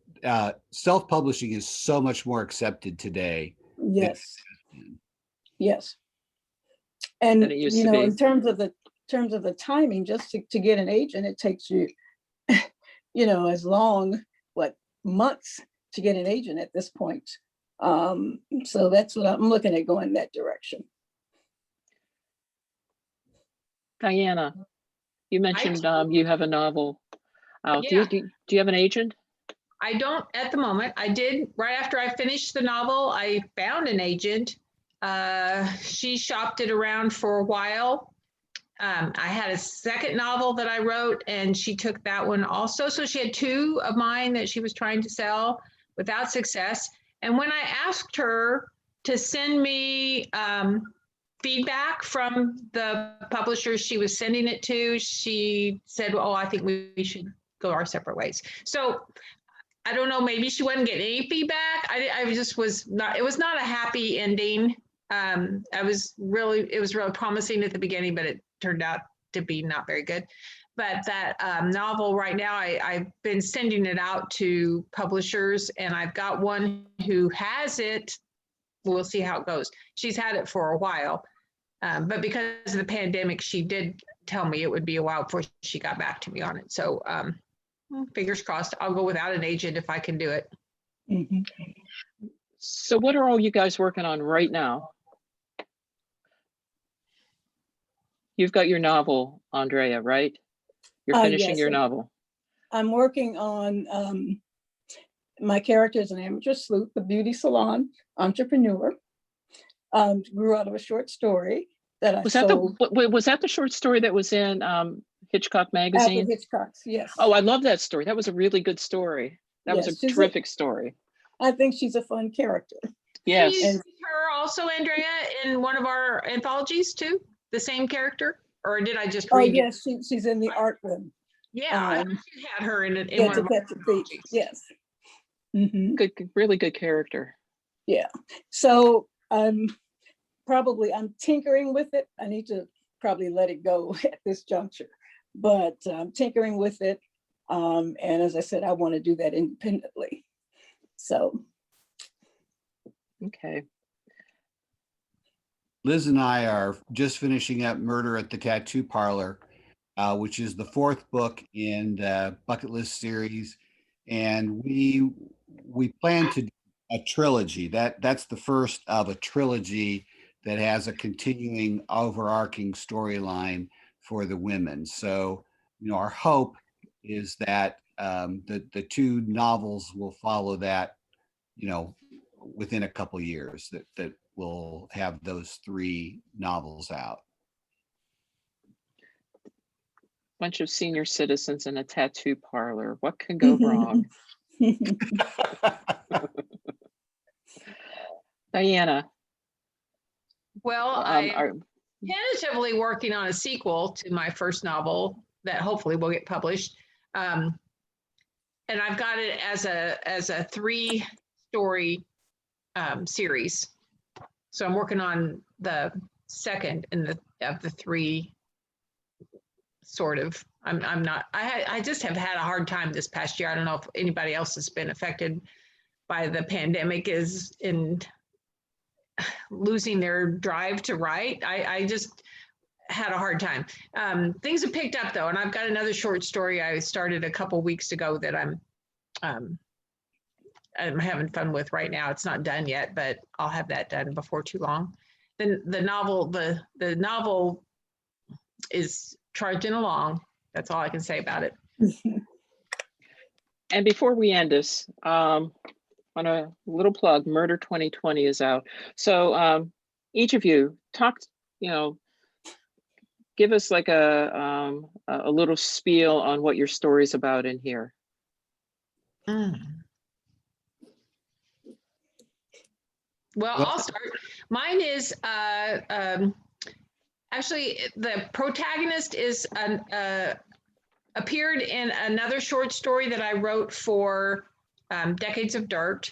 self-publishing is so much more accepted today. Yes. Yes. And than it used to be. in terms of the timing, just to get an agent, it takes you, as long, months to get an agent at this point. So that's what I'm looking at, going that direction. Diana, you mentioned you have a novel out. Yeah. Do you have an agent? I don't at the moment. I did right after I finished the novel. I found an agent. She shopped it around for a while. I had a second novel that I wrote, and she took that one also. So she had two of mine that she was trying to sell without success. And when I asked her to send me feedback from the publishers she was sending it to, she said, "Oh, I think we should go our separate ways." So I don't know, maybe she wasn't getting any feedback. I just was not, it was not a happy ending. It was really promising at the beginning, but it turned out to be not very good. But that novel right now, I've been sending it out to publishers, and I've got one who has it. We'll see how it goes. She's had it for a while, but because of the pandemic, she did tell me it would be a while before she got back to me on it. So fingers crossed, I'll go without an agent if I can do it. Mm-hmm. So what are all you guys working on right now? You've got your novel, Andrea, right? You're finishing yes, your novel. I'm working on, my character is an amateur sleuth, a beauty salon entrepreneur. Grew out of a short story that I sold. Was that the short story that was in Hitchcock magazine? Alfred Hitchcock's, yes. Oh, I love that story. That was a really good story. That was a terrific story. I think she's a fun character. Yes. Can you see her also, Andrea, in one of our anthologies too? The same character? Or did I just Oh, read it? yes, she's in the art room. Yeah, I Um, thought you had her in Yeah, one to of our catch a thief, anthologies. yes. Mhm. Good, really good character. Yeah, so I'm tinkering with it. I need to probably let it go at this juncture, but I'm tinkering with it. And as I said, I want to do that independently. So, Okay. Liz and I are just finishing up Murder at the Tattoo Parlor, which is the fourth book in the bucket list series. And we plan to do a trilogy. That's the first of a trilogy that has a continuing overarching storyline for the women. So, our hope is that the two novels will follow that, within a couple years, that we'll have those 3 novels out. Bunch of senior citizens in a tattoo parlor. What can go wrong? Diana. Well, Are, tentatively working on a sequel to my first novel that hopefully will get published. And I've got it as a 3-story series. So I'm working on the second of the 3 sort of. I just have had a hard time this past year. I don't know if anybody else has been affected by the pandemic is in losing their drive to write. I just had a hard time. Things have picked up though, and I've got another short story I started a couple weeks ago that I'm having fun with right now. It's not done yet, but I'll have that done before too long. Then the novel is trudging along. That's all I can say about it. and before we end this, on a little plug, Murder 2020 is out. So each of you talk, give us like a little spiel on what your story's about in here. Well, I'll start. Mine is actually the protagonist is appeared in another short story that I wrote for Decades of Dirt,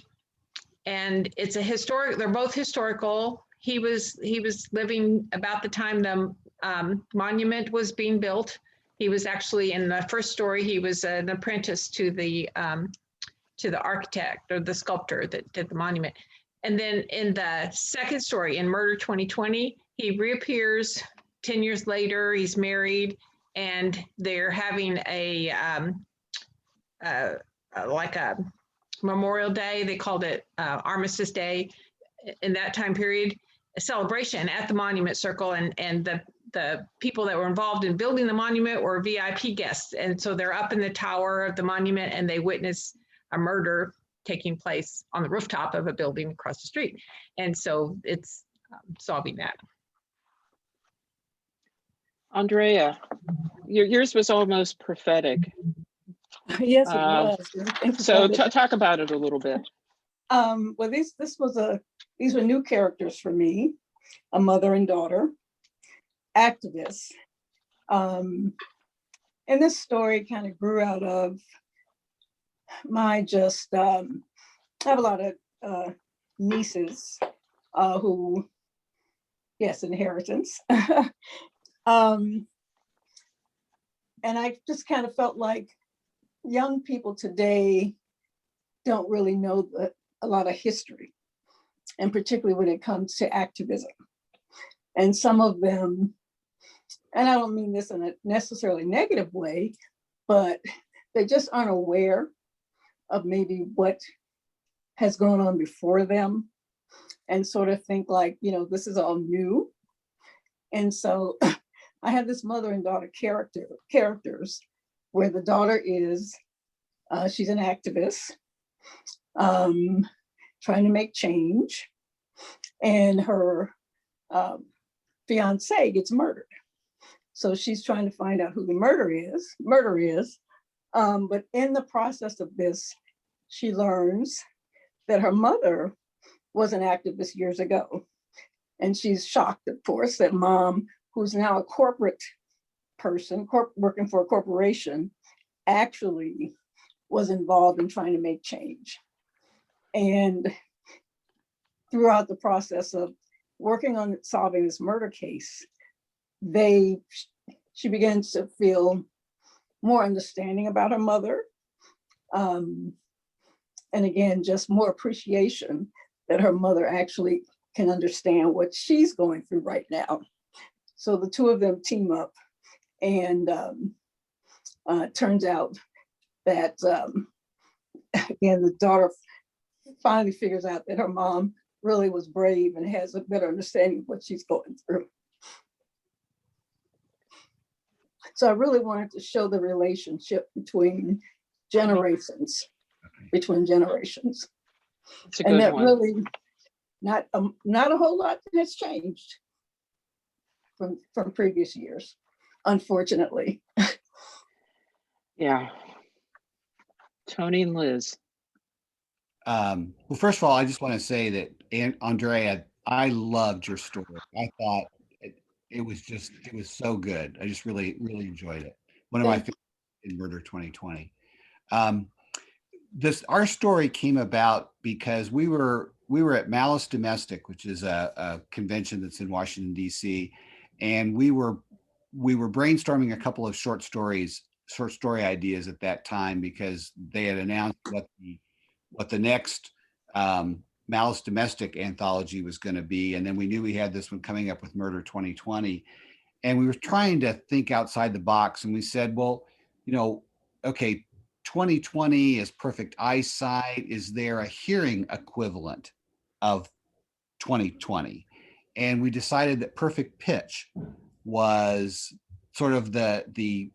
and it's a historic. They're both historical. He was living about the time the monument was being built. He was actually in the first story. He was an apprentice to the architect or the sculptor that did the monument. And then in the second story, in Murder 2020, he reappears 10 years later. He's married, and they're having like a Memorial Day. They called it Armistice Day in that time period, a celebration at the Monument Circle, and the people that were involved in building the monument were VIP guests. And so they're up in the tower of the monument, and they witness a murder taking place on the rooftop of a building across the street. And so it's solving that. Andrea, yours was almost prophetic. Yes, it was. So talk about it a little bit. Well, these were new characters for me, a mother and daughter, activists. And this story kind of grew out of my I have a lot of nieces who, yes, inheritance. And I just kind of felt like young people today don't really know a lot of history, and particularly when it comes to activism. And some of them, and I don't mean this in a necessarily negative way, but they just aren't aware of maybe what has gone on before them, and sort of think like, this is all new. And so I have this mother and daughter characters where the daughter is, she's an activist, trying to make change, and her fiance gets murdered. So she's trying to find out who the murderer is. But in the process of this, she learns that her mother was an activist years ago. And she's shocked, of course, that mom, who's now a corporate person, working for a corporation, actually was involved in trying to make change. And throughout the process of working on solving this murder case, she begins to feel more understanding about her mother. And again, just more appreciation that her mother actually can understand what she's going through right now. So the two of them team up, and it turns out that, again, the daughter finally figures out that her mom really was brave and has a better understanding of what she's going through. So I really wanted to show the relationship between generations, It's a and good that one. really not a whole lot has changed from previous years, unfortunately. Yeah. Tony and Liz. Well, first of all, I just want to say that, Andrea, I loved your story. I thought it was so good. I just really, really enjoyed it. One of my favorites in Murder 2020. Our story came about because we were at Malice Domestic, which is a convention that's in Washington, D.C., and we were brainstorming a couple of short story ideas at that time, because they had announced what the next Malice Domestic anthology was going to be. And then we knew we had this one coming up with Murder 2020. And we were trying to think outside the box. And we said, well, okay, 2020 is perfect eyesight. Is there a hearing equivalent of 2020? And we decided that perfect pitch was sort of the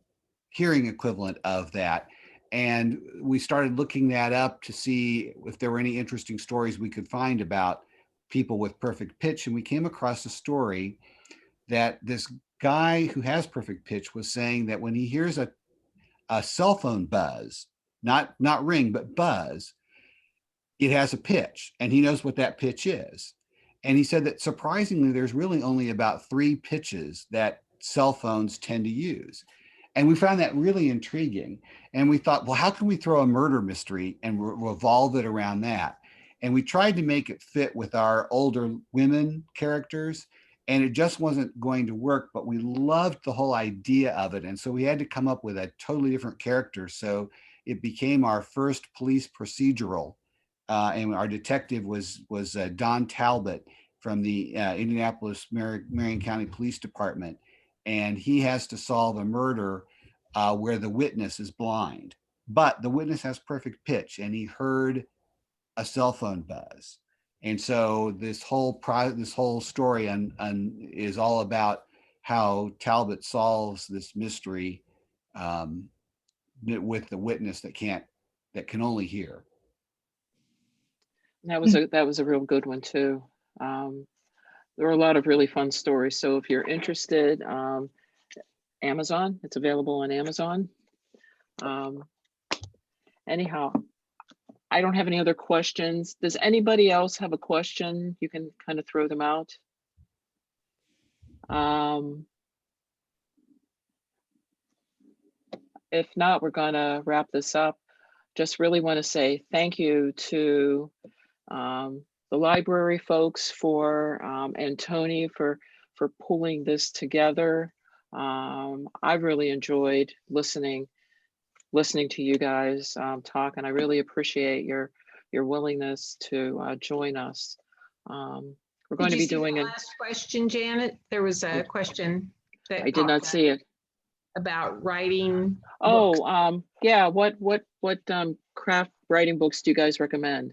hearing equivalent of that. And we started looking that up to see if there were any interesting stories we could find about people with perfect pitch. And we came across a story that this guy who has perfect pitch was saying that when he hears a cell phone buzz, not ring, but buzz, it has a pitch, and he knows what that pitch is. And he said that surprisingly, there's really only about 3 pitches that cell phones tend to use. And we found that really intriguing. And we thought, well, how can we throw a murder mystery and revolve it around that? And we tried to make it fit with our older women characters, and it just wasn't going to work, but we loved the whole idea of it. And so we had to come up with a totally different character. So it became our first police procedural. And our detective was Don Talbot from the Indianapolis Marion County Police Department. And he has to solve a murder where the witness is blind, but the witness has perfect pitch, and he heard a cell phone buzz. And so this whole story is all about how Talbot solves this mystery with the witness that can only hear. That was a real good one too. There were a lot of really fun stories. So if you're interested, Amazon, it's available on Amazon. Anyhow, I don't have any other questions. Does anybody else have a question? You can kind of throw them out. If not, we're gonna wrap this up. Just really want to say thank you to the library folks and Tony for pulling this together. I really enjoyed listening to you guys talk, and I really appreciate your willingness to join us. We're going to be doing a last question, Janet. There was a question that I did not see it. About writing. Oh, yeah. What craft writing books do you guys recommend?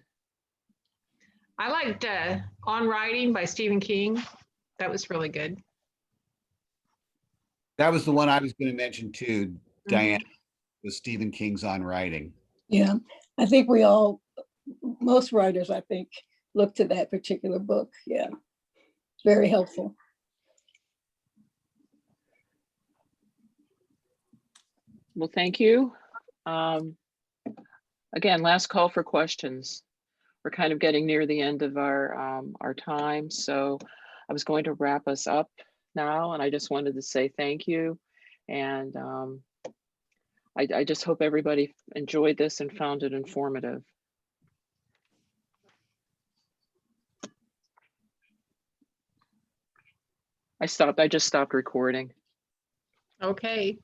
I liked On Writing by Stephen King. That was really good. That was the one I was going to mention too, Diane, was Stephen King's On Writing. Yeah, I think most writers, I think, look to that particular book. Yeah, very helpful. Well, thank you. Again, last call for questions. we're kind of getting near the end of our time. So I was going to wrap us up now, and I just wanted to say thank you. And I just hope everybody enjoyed this and found it informative. I just stopped recording. Okay.